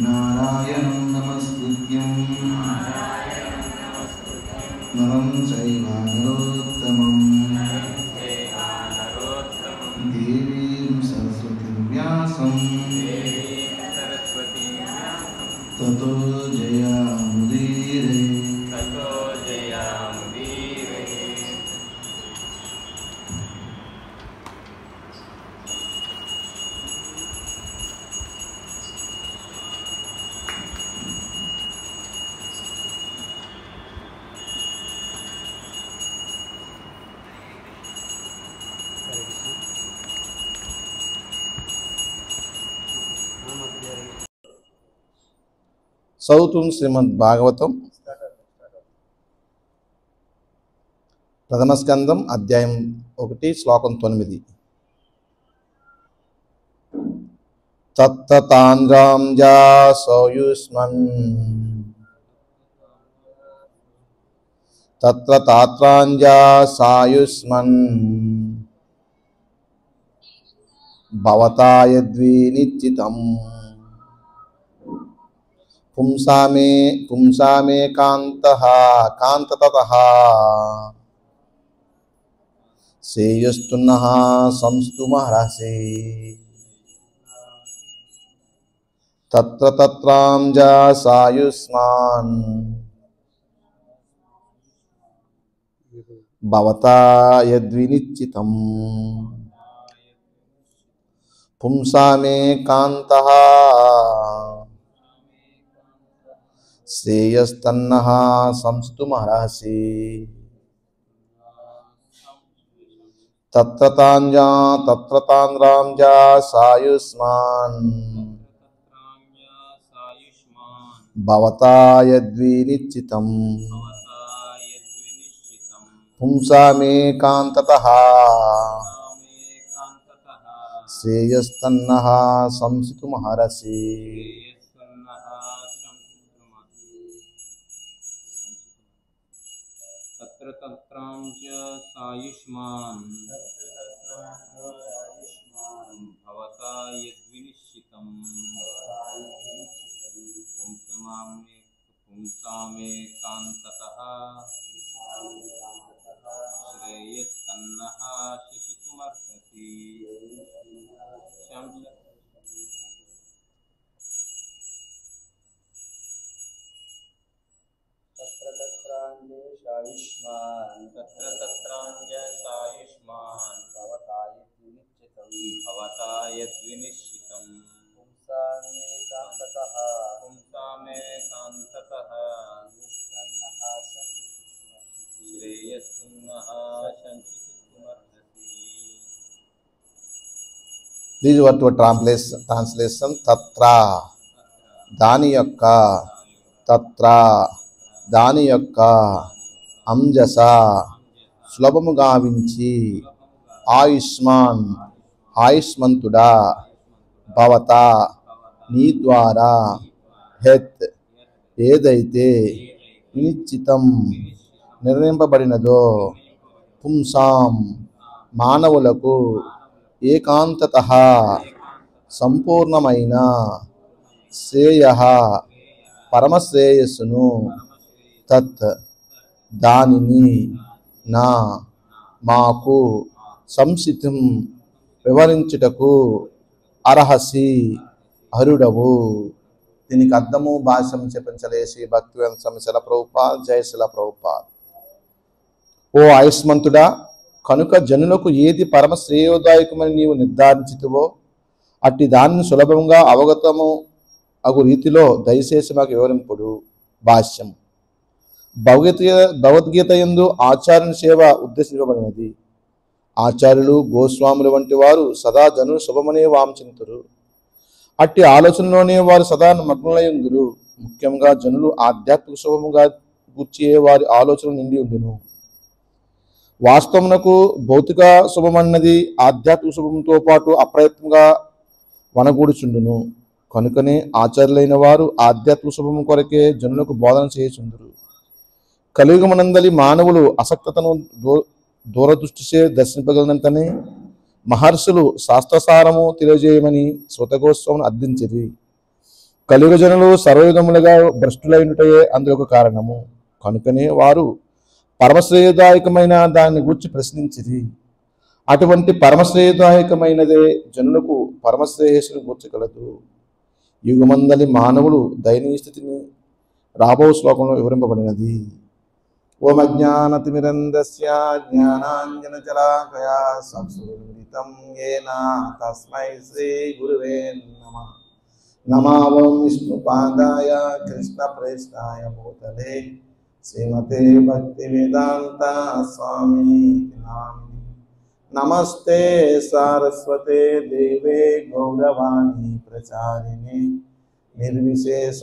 नारायणं नमस्कृत्यं नरं चैव नरोत्तमं देवीं सरस्वतीं व्यासं ततो जयामुदीरये। చదువుతున్న శ్రీమద్ భాగవతం ప్రథమ స్కందం అధ్యాయం 1 శ్లోకం 9. తత్తాంద్రాం జాసయుష్మన్ తత్ర తాత్రాంజాసాయుష్మన్ భవతాయద్వినిశ్చితం పుంసామే కాంతః కాంతతః శ్రేయస్తున్నః సంస్తుమహర్షి తత్ర తత్రాంజాసాయుష్మాన్ భవతా యద్వినిశ్చితం పుంసామే కాంతః శ్రేయస్తన్నః సంస్తుమహర్షి తత్ర తాంద్రాంజాసాయుష్మాన్ భవతా యద్వినిశ్చితం పుంసామే కాంతతః శ్రేయస్తన్నః సంస్తుమహర్షి. సాయుష్మాన్ భవతా యద్వినిశ్చితం పుంసామే కాంతతః శ్రేయస్తన్నః శశితుమర్హసి. భవతా యద్వినిశ్చితం పుంసామే కాంతతః శ్రేయస్సున్నః సంచితుమర్హసి. These were two translation. తత్ర దాని యొక్క, తత్ర దాని యొక్క, అంజస సులభము గావించి, ఆయుష్మాన్ ఆయుష్మంతుడా, భవత నీ ద్వారా, హెత్ ఏదైతే, వినిశ్చితం నిర్ణయింపబడినదో, పుంసాం మానవులకు, ఏకాంతతః సంపూర్ణమైన, శ్రేయః పరమశ్రేయస్సును, తత్ దానిని, నా మాకు, సంసితం వివరించుటకు, అర్హసి అరుడవు. దీనికి అర్థము భాష్యం చెప్పించలే శ్రీ భక్తివేదాంత స్వామి శిల ప్రభుపాద్. జయ శిల ప్రభుపాద్. ఓ ఆయుష్మంతుడా, కనుక జనులకు ఏది పరమ శ్రేయోదాయకమని నీవు నిర్ధారించితివో అట్టి దానిని సులభంగా అవగతము అగు రీతిలో దయచేసి మాకు వివరింపుడు. భాష్యం. భగవద్గీత యందు ఆచార్యుని సేవ ఉద్దేశించబడినది. ఆచార్యులు, గోస్వాములు వంటి వారు సదా జనులు శుభమనే వాంఛింతురు. అట్టి ఆలోచనలోనే వారు సదా మగ్నులయుందురు. ముఖ్యంగా జనులు ఆధ్యాత్మిక శుభముగా కూర్చే వారి ఆలోచన నిండి ఉండును. వాస్తవమునకు భౌతిక శుభమన్నది ఆధ్యాత్మిక శుభంతో పాటు అప్రయత్నంగా వనగూడుచుండును. కనుకనే ఆచార్యులైన వారు ఆధ్యాత్మిక శుభము కొరకే జనులకు బోధన చేయుచుందురు. కలియుగమునందలి మానవులు అసక్తతను దూరదృష్టిచే దర్శింపగలనంతనే మహర్షులు శాస్త్రసారము తెలియజేయమని సూతగోస్వామిని అర్థించిరి. కలియుగ జనులు సర్వవిధములుగా భ్రష్టులైనటయే అందుకు కారణము. కనుకనే వారు పరమశ్రేయదాయకమైన దాన్ని గూర్చి ప్రశ్నించిరి. అటువంటి పరమశ్రేయదాయకమైనదే జనులకు పరమశ్రేయస్సును గూర్చగలదు. యుగమందలి మానవులు దయనీయ స్థితిని రాబో శ్లోకంలో వివరింపబడినది. ఓం అజ్ఞానతిమిరంధస్య జ్ఞానాంజనశలాకయా చక్షురున్మిలితం యేన తస్మై శ్రీ గురువే నమః. నమో ఓం విష్ణుపాదాయ కృష్ణప్రేష్ఠాయ భూతలే శ్రీమతే భక్తివేదాంత స్వామి నామిని. నమస్తే సారస్వతే దేవే గౌరవాణి ప్రచారిణి నిర్విశేష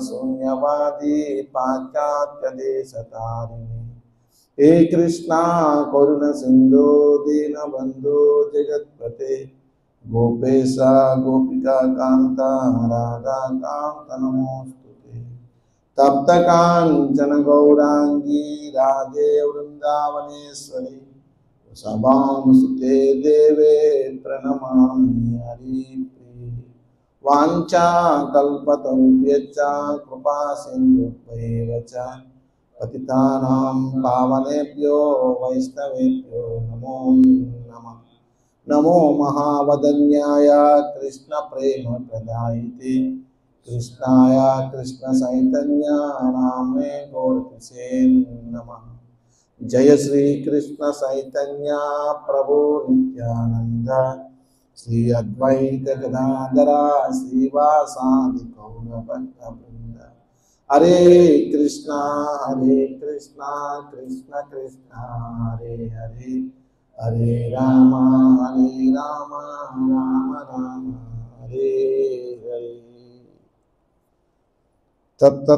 శూన్యవాది పాశ్చాత్య దేశతారిణి. హే కృష్ణ కరుణ సింధు దీనబంధు జగత్పతే గోపేశ గోపికా కాంత రాధాకాంత నమోస్తుతే. తప్త కాంచన గౌరాంగీ రాధే వృందావనేశ్వరి సభానుసుతే దేవే ప్రణమామి హరిప్రియ. వాంఛా కల్పతరుభ్యశ్చ కృపా సింధుభ్యైవ చ పతితానాం పావనేభ్యో వైష్ణవేభ్యో నమో నమః. నమో మహావదన్యాయ కృష్ణ ప్రేమ ప్రదాయితే కృష్ణాయ కృష్ణ చైతన్య నామ్నే గౌరతిసే నమః. జయ శ్రీ కృష్ణ చైతన్య ప్రభు నిత్యానంద శ్రీ అద్వైత గదాధర శ్రీవాసాది గౌరభక్త బృంద. హరే కృష్ణ కృష్ణ కృష్ణ హరే హరే హరే రామ రామ రామ హరే హరే.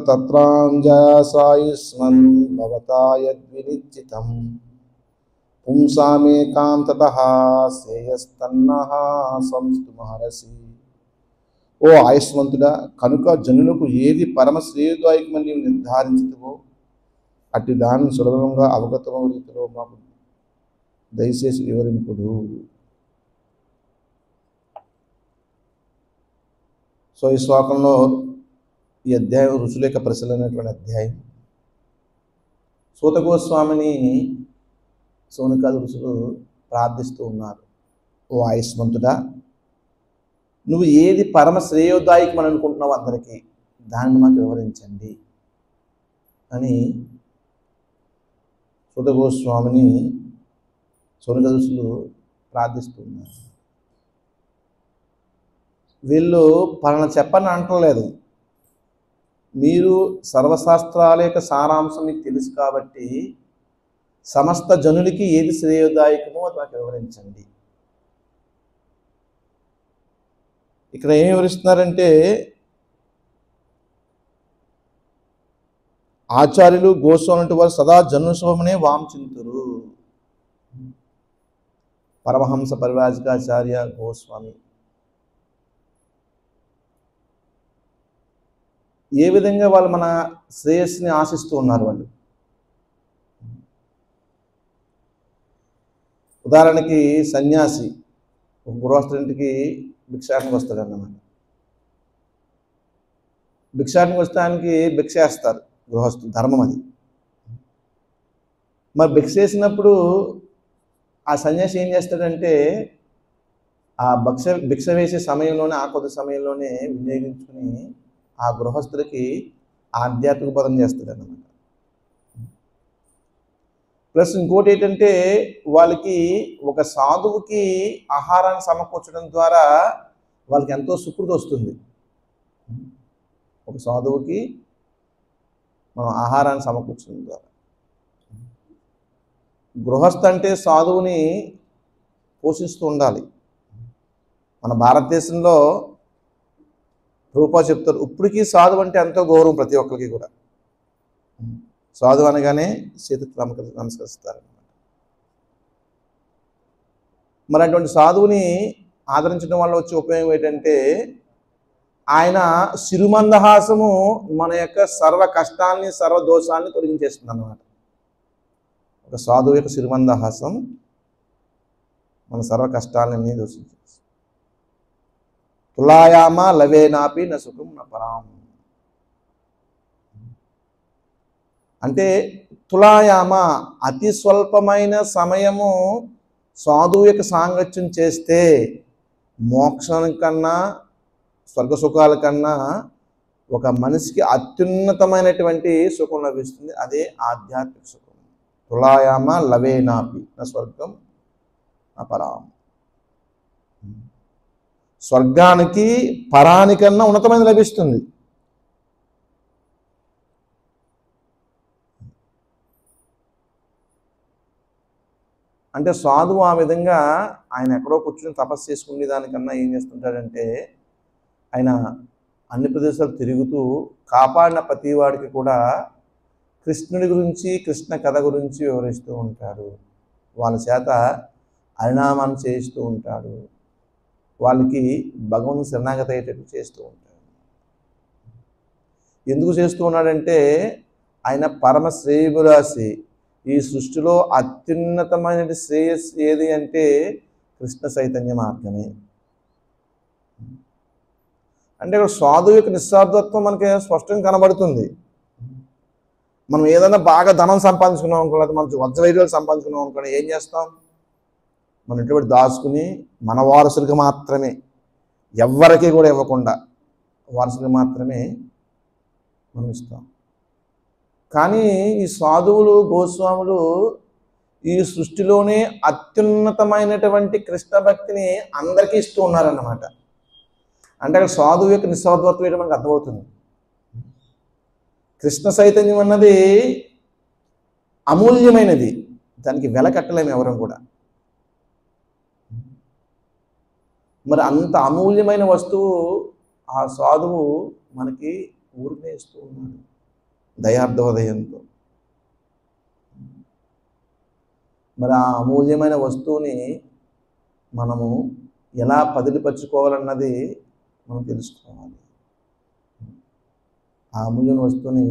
తత్రాంజసాయుష్మన్ భవతా యద్వినిశ్చితం పుంసామేకాంతతః శ్రేయస్తన్నః సంస్తు మహర్షి. ఓ ఆయుష్మంతుడా, కనుక జనులకు ఏది పరమ శ్రేయోదాయకమని నీవు నిర్ధారించుతావో అట్టి దానిని సులభంగా అవగతమవు రీతిలో మాకు దయచేసి వివరింపుడు. సో ఈ శ్లోకంలో ఈ అధ్యాయం ఋషుల యొక్క పరిశీలనటువంటి అధ్యాయం. సూత గోస్వామిని సోనకాది ఋషులు ప్రార్థిస్తూ ఉన్నారు. ఓ ఆయుష్మంతుడా, నువ్వు ఏది పరమ శ్రేయోదాయకమని అనుకుంటున్నావు అందరికీ దాన్ని మాకు వివరించండి అని సూత గోస్వామిని సోనకాది ఋషులు ప్రార్థిస్తూ ఉన్నారు. వీళ్ళు పలానా చెప్పని అంటలేదు. మీరు సర్వశాస్త్రాల యొక్క సారాంశం మీకు తెలుసు కాబట్టి సమస్త జనులకి ఏది శ్రేయోదాయకమో అది మాకు వివరించండి. ఇక్కడ ఏం వివరిస్తున్నారంటే, ఆచార్యులు గోస్వామి వారు సదా జన్మశుభమనే వాంఛింతురు. పరమహంస పరివ్రాజకాచార్య గోస్వామి ఏ విధంగా వాళ్ళు మన శ్రేయస్సుని ఆశిస్తూ ఉన్నారు. వాళ్ళు ఉదాహరణకి సన్యాసి ఒక గృహస్థుడింటికి భిక్షాటనకు వస్తాడన్నమాట. భిక్షాటనకు వస్తానికి భిక్ష వేస్తారు గృహస్థులు, ధర్మం అది. మరి భిక్ష వేసినప్పుడు ఆ సన్యాసి ఏం చేస్తాడంటే ఆ భిక్ష వేసే సమయంలోనే, ఆ కొద్ది సమయంలోనే వినియోగించుకుని ఆ గృహస్థులకి ఆధ్యాత్మిక బోధన చేస్తాడన్నమాట. ప్లస్ ఇంకోటి ఏంటంటే, వాళ్ళకి ఒక సాధువుకి ఆహారాన్ని సమకూర్చడం ద్వారా వాళ్ళకి ఎంతో సుకృతి వస్తుంది. ఒక సాధువుకి మనం ఆహారాన్ని సమకూర్చడం ద్వారా. గృహస్థ అంటే సాధువుని పోషిస్తూ ఉండాలి. మన భారతదేశంలో రూపా చెప్తారు, ఇప్పటికీ సాధువు అంటే ఎంతో గౌరవం ప్రతి ఒక్కరికి కూడా. సాధువు అనగానే చేతులు నమస్కరిస్తారన్నమాట. మరి అటువంటి సాధువుని ఆదరించడం వల్ల వచ్చే ఉపయోగం ఏంటంటే ఆయన సిరుమందహాసము మన యొక్క సర్వ కష్టాన్ని సర్వ దోషాన్ని తొలగించేస్తుంది అన్నమాట. ఒక సాధువు యొక్క సిరుమందహాసం మన సర్వ కష్టాలన్నీ దోషించేస్తుంది. తులాయామ లవేనాపి న సుఖం న పరాం అంటే తులాయామ అతి స్వల్పమైన సమయము సాధువు యొక్క సాంగత్యం చేస్తే మోక్షానికన్నా స్వర్గ సుఖాల కన్నా ఒక మనిషికి అత్యున్నతమైనటువంటి సుఖం లభిస్తుంది. అదే ఆధ్యాత్మిక సుఖం. తులాయామ లవేనాపి నా స్వర్గం అపరాం. స్వర్గానికి పరానికన్నా ఉన్నతమైనది లభిస్తుంది. అంటే సాధువు ఆ విధంగా ఆయన ఎక్కడో కూర్చుని తపస్సు చేసుకునే దానికన్నా ఏం చేస్తుంటాడంటే ఆయన అన్ని ప్రదేశాలు తిరుగుతూ కాపాడిన ప్రతి వాడికి కూడా కృష్ణుడి గురించి కృష్ణ కథ గురించి వివరిస్తూ ఉంటాడు. వాళ్ళ చేత హరినామాన్ని చేయిస్తూ ఉంటాడు. వాళ్ళకి భగవంతుని శరణాగతి అయ్యేటట్టు చేస్తూ ఉంటాడు. ఎందుకు చేస్తూ ఉన్నాడంటే ఆయన పరమ శ్రేయభిలాషి. ఈ సృష్టిలో అత్యున్నతమైన శ్రేయస్సు ఏది అంటే కృష్ణ చైతన్య మార్గమే. అంటే ఇక్కడ సాధువు యొక్క నిస్వార్థత్వం మనకి స్పష్టంగా కనబడుతుంది. మనం ఏదైనా బాగా ధనం సంపాదించుకున్నాం అనుకో, లేకపోతే మనం వజ్రవైరాలు సంపాదించుకున్నాం అనుకోండి, ఏం చేస్తాం? మన ఇంటి దాచుకుని మన వారసులకు మాత్రమే, ఎవ్వరికీ కూడా ఇవ్వకుండా వారసులకు మాత్రమే మనం ఇస్తాం. కానీ ఈ సాధువులు గోస్వాములు ఈ సృష్టిలోనే అత్యున్నతమైనటువంటి కృష్ణ భక్తిని అందరికీ ఇస్తూ ఉన్నారన్నమాట. అంటే అక్కడ సాధువు యొక్క నిస్వార్థత్వం ఏంటో మనకు అర్థమవుతుంది. కృష్ణ చైతన్యం అన్నది అమూల్యమైనది, దానికి వెల కట్టలేము ఎవరం కూడా. మరి అంత అమూల్యమైన వస్తువు ఆ సాధువు మనకి ఊరికే ఇస్తూ ఉన్నాడు దయార్థోదయంతో. మరి ఆ అమూల్యమైన వస్తువుని మనము ఎలా పదిలిపరుచుకోవాలన్నది మనం తెలుసుకోవాలి. ఆ అమూల్యమైన వస్తువుని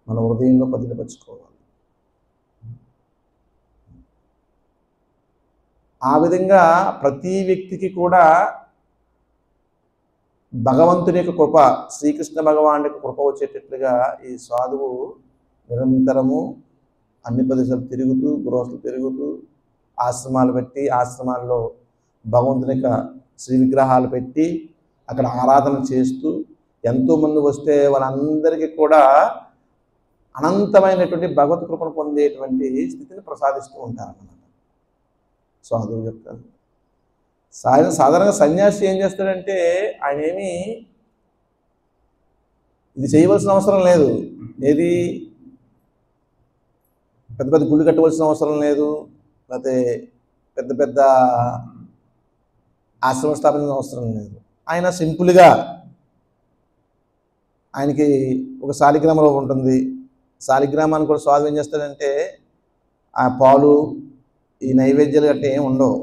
మన హృదయంలో పదిలిపరుచుకోవాలి. ఆ విధంగా ప్రతి వ్యక్తికి కూడా భగవంతుని యొక్క కృప, శ్రీకృష్ణ భగవాన్ యొక్క కృప వచ్చేటట్లుగా ఈ సాధువు నిరంతరము అన్ని ప్రదేశాలు తిరుగుతూ, గృహస్థులు తిరుగుతూ, ఆశ్రమాలు పెట్టి, ఆశ్రమాల్లో భగవంతుని యొక్క శ్రీ విగ్రహాలు పెట్టి అక్కడ ఆరాధన చేస్తూ, ఎంతోమంది వస్తే వాళ్ళందరికీ కూడా అనంతమైనటువంటి భగవత్ కృపను పొందేటువంటి స్థితిని ప్రసాదిస్తూ ఉంటారన్నమాట సాధువు యొక్క. సాధారణంగా సన్యాసి ఏం చేస్తాడంటే ఆయన ఏమి ఇది చేయవలసిన అవసరం లేదు. ఏది పెద్ద పెద్ద గుళ్ళు కట్టవలసిన అవసరం లేదు, లేకపోతే పెద్ద పెద్ద ఆశ్రమం స్థాపించిన అవసరం లేదు. ఆయన సింపుల్గా ఆయనకి ఒక శాలిగ్రామంలో ఉంటుంది. శాలిగ్రామాన్ని కూడా సాధువు ఏం చేస్తాడంటే ఆ పాలు ఈ నైవేద్యాలు గట్రా ఏమి ఉండవు.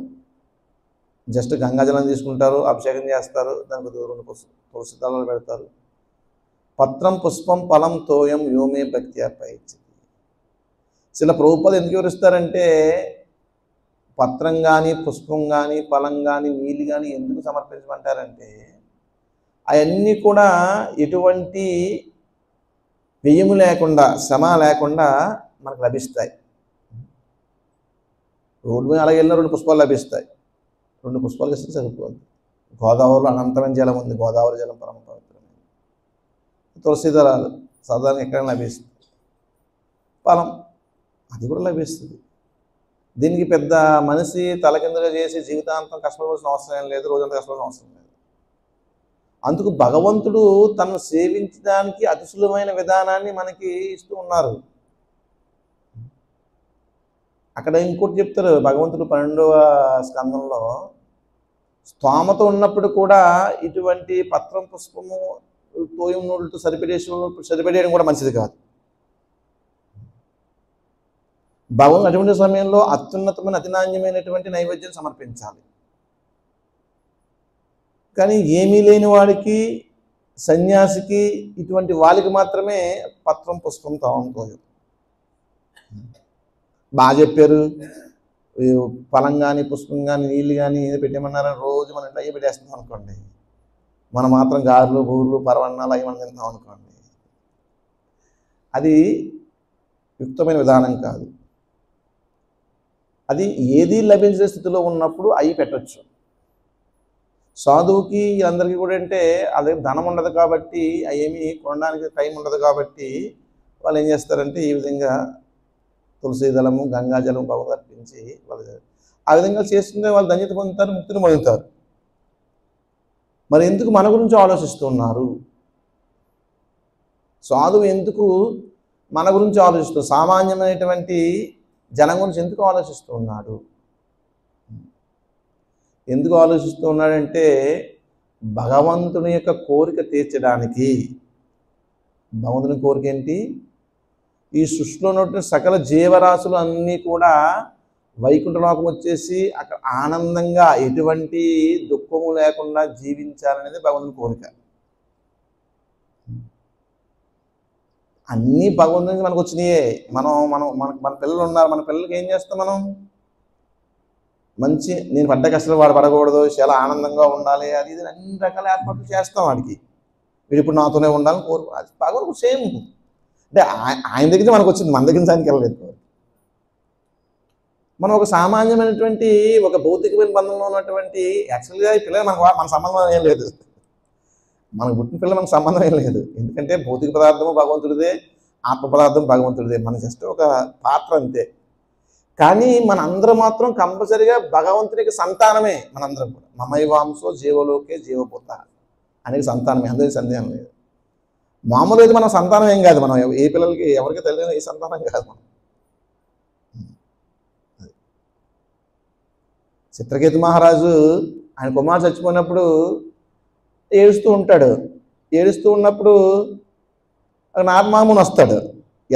జస్ట్ గంగాజలం తీసుకుంటారు, అభిషేకం చేస్తారు, దానికి దూరం తులసి దళాలు పెడతారు. పత్రం పుష్పం ఫలం తోయం యోమే భక్త్యా పైచ్యతి. శిల ప్రభుపాద ఎందుకు వివరిస్తారంటే పత్రం కానీ పుష్పం కానీ ఫలం కానీ నీళ్ళు కానీ ఎందుకు సమర్పించమంటారంటే అవన్నీ కూడా ఎటువంటి వ్యయము లేకుండా, శ్రమ లేకుండా మనకు లభిస్తాయి. రోడ్డు మీద అలాగే వెళ్ళిన 2 పుష్పాలు లభిస్తాయి. 2 పుష్పాలు ఇస్తే సరిపోదు. గోదావరిలో అనంతమైన జలం ఉంది, గోదావరి జలం పరమ పవిత్రమైనది. తులసి దళాలు సాధారణంగా ఎక్కడైనా లభిస్తుంది. ఫలం అది కూడా లభిస్తుంది. దీనికి పెద్ద మనిషి తలకిందుగా చేసి జీవితాంతం కష్టపడవలసిన అవసరం ఏం లేదు, రోజంతా కష్టపడాల్సిన అవసరం లేదు. అందుకు భగవంతుడు తనను సేవించడానికి అతి సులువైన విధానాన్ని మనకి ఇస్తూ ఉన్నారు. అక్కడ ఇంకోటి చెప్తారు భగవంతుడు 12వ స్కందంలో, స్తోమత ఉన్నప్పుడు కూడా ఇటువంటి పత్రం పుష్పము తోయం నూళ్ళతో సరిపెట్టేయడం కూడా మంచిది కాదు. భగవంతుడు అటువంటి సమయంలో అత్యున్నతమైన అతి నాణ్యమైనటువంటి నైవేద్యం సమర్పించాలి. కానీ ఏమీ లేని వాడికి, సన్యాసికి, ఇటువంటి వాళ్ళకి మాత్రమే పత్రం పుష్పం తాగుతారు. బాగా చెప్పారు, ఫలం కానీ పుష్పం కానీ నీళ్ళు కానీ ఏదో పెట్టేమన్నారని రోజు మనం అయ్యి పెట్టేస్తాం అనుకోండి, మనం మాత్రం గారెలు బూర్లు పరవన్నాలు అవి మనం తింటాం అనుకోండి, అది యుక్తమైన విధానం కాదు. అది ఏది లభించే స్థితిలో ఉన్నప్పుడు అవి పెట్టచ్చు. సాధువుకి అందరికీ కూడా అంటే అదే ధనం ఉండదు కాబట్టి, అవేమి కొనడానికి టైం ఉండదు కాబట్టి వాళ్ళు ఏం చేస్తారంటే ఈ విధంగా తులసి దళము గంగాజలం బాగా అర్పించి వాళ్ళు ఆ విధంగా చేస్తుంటే వాళ్ళు ధన్యత పొందుతారు, ముక్తిని పొందుతారు. మరి ఎందుకు మన గురించి ఆలోచిస్తున్నారు? సాధువు ఎందుకు మన గురించి ఆలోచిస్తూ సామాన్యమైనటువంటి జనం గురించి ఎందుకు ఆలోచిస్తూ ఉన్నాడు? ఎందుకు ఆలోచిస్తూ ఉన్నాడంటే భగవంతుని యొక్క కోరిక తీర్చడానికి. భగవంతుని కోరిక ఏంటి? ఈ సృష్టిలో ఉన్నటువంటి సకల జీవరాశులు అన్నీ కూడా వైకుంఠలోకం వచ్చేసి అక్కడ ఆనందంగా ఎటువంటి దుఃఖము లేకుండా జీవించాలనేది భగవంతుని కోరిక. అన్నీ భగవంతునికి మనకు వచ్చినాయే. మన పిల్లలు ఉన్నారు, మన పిల్లలకి ఏం చేస్తాం మనం? మంచి నేను పడ్డ కష్టాలు వాడు పడకూడదు, చాలా ఆనందంగా ఉండాలి, అది ఇది అన్ని రకాల ఏర్పాట్లు చేస్తాం వాడికి. వీడు ఇప్పుడు నాతోనే ఉండాలని కోరుకు, అది భగవంతుడు సేమ్. అంటే ఆయన దగ్గర మనకు వచ్చింది, మన దగ్గర దానికి వెళ్ళలేదు. మనం ఒక సామాన్యమైనటువంటి ఒక భౌతికమైన బంధంలో ఉన్నటువంటి యాక్చువల్గా ఈ పిల్లలు మన సంబంధం ఏం లేదు, మనకు పుట్టిన పిల్లలు మనకు సంబంధం ఏం లేదు. ఎందుకంటే భౌతిక పదార్థము భగవంతుడిదే, ఆత్మ పదార్థం భగవంతుడిదే, మన జస్ట్ ఒక పాత్ర అంతే. కానీ మనందరం మాత్రం కంపల్సరిగా భగవంతునికి సంతానమే. మనందరం కూడా మమైవాంసో జీవలోకే జీవపోత అనేది సంతానమే, అందరికీ సందేహం లేదు. మామూలు అయితే మన సంతానం ఏం కాదు, మనం ఏ పిల్లలకి ఎవరికి తెలియదు ఏ సంతానం కాదు. మనం చిత్రకేతు మహారాజు ఆయన కుమారు చచ్చిపోయినప్పుడు ఏడుస్తూ ఉంటాడు. ఏడుస్తూ ఉన్నప్పుడు నారదమహాముని వస్తాడు.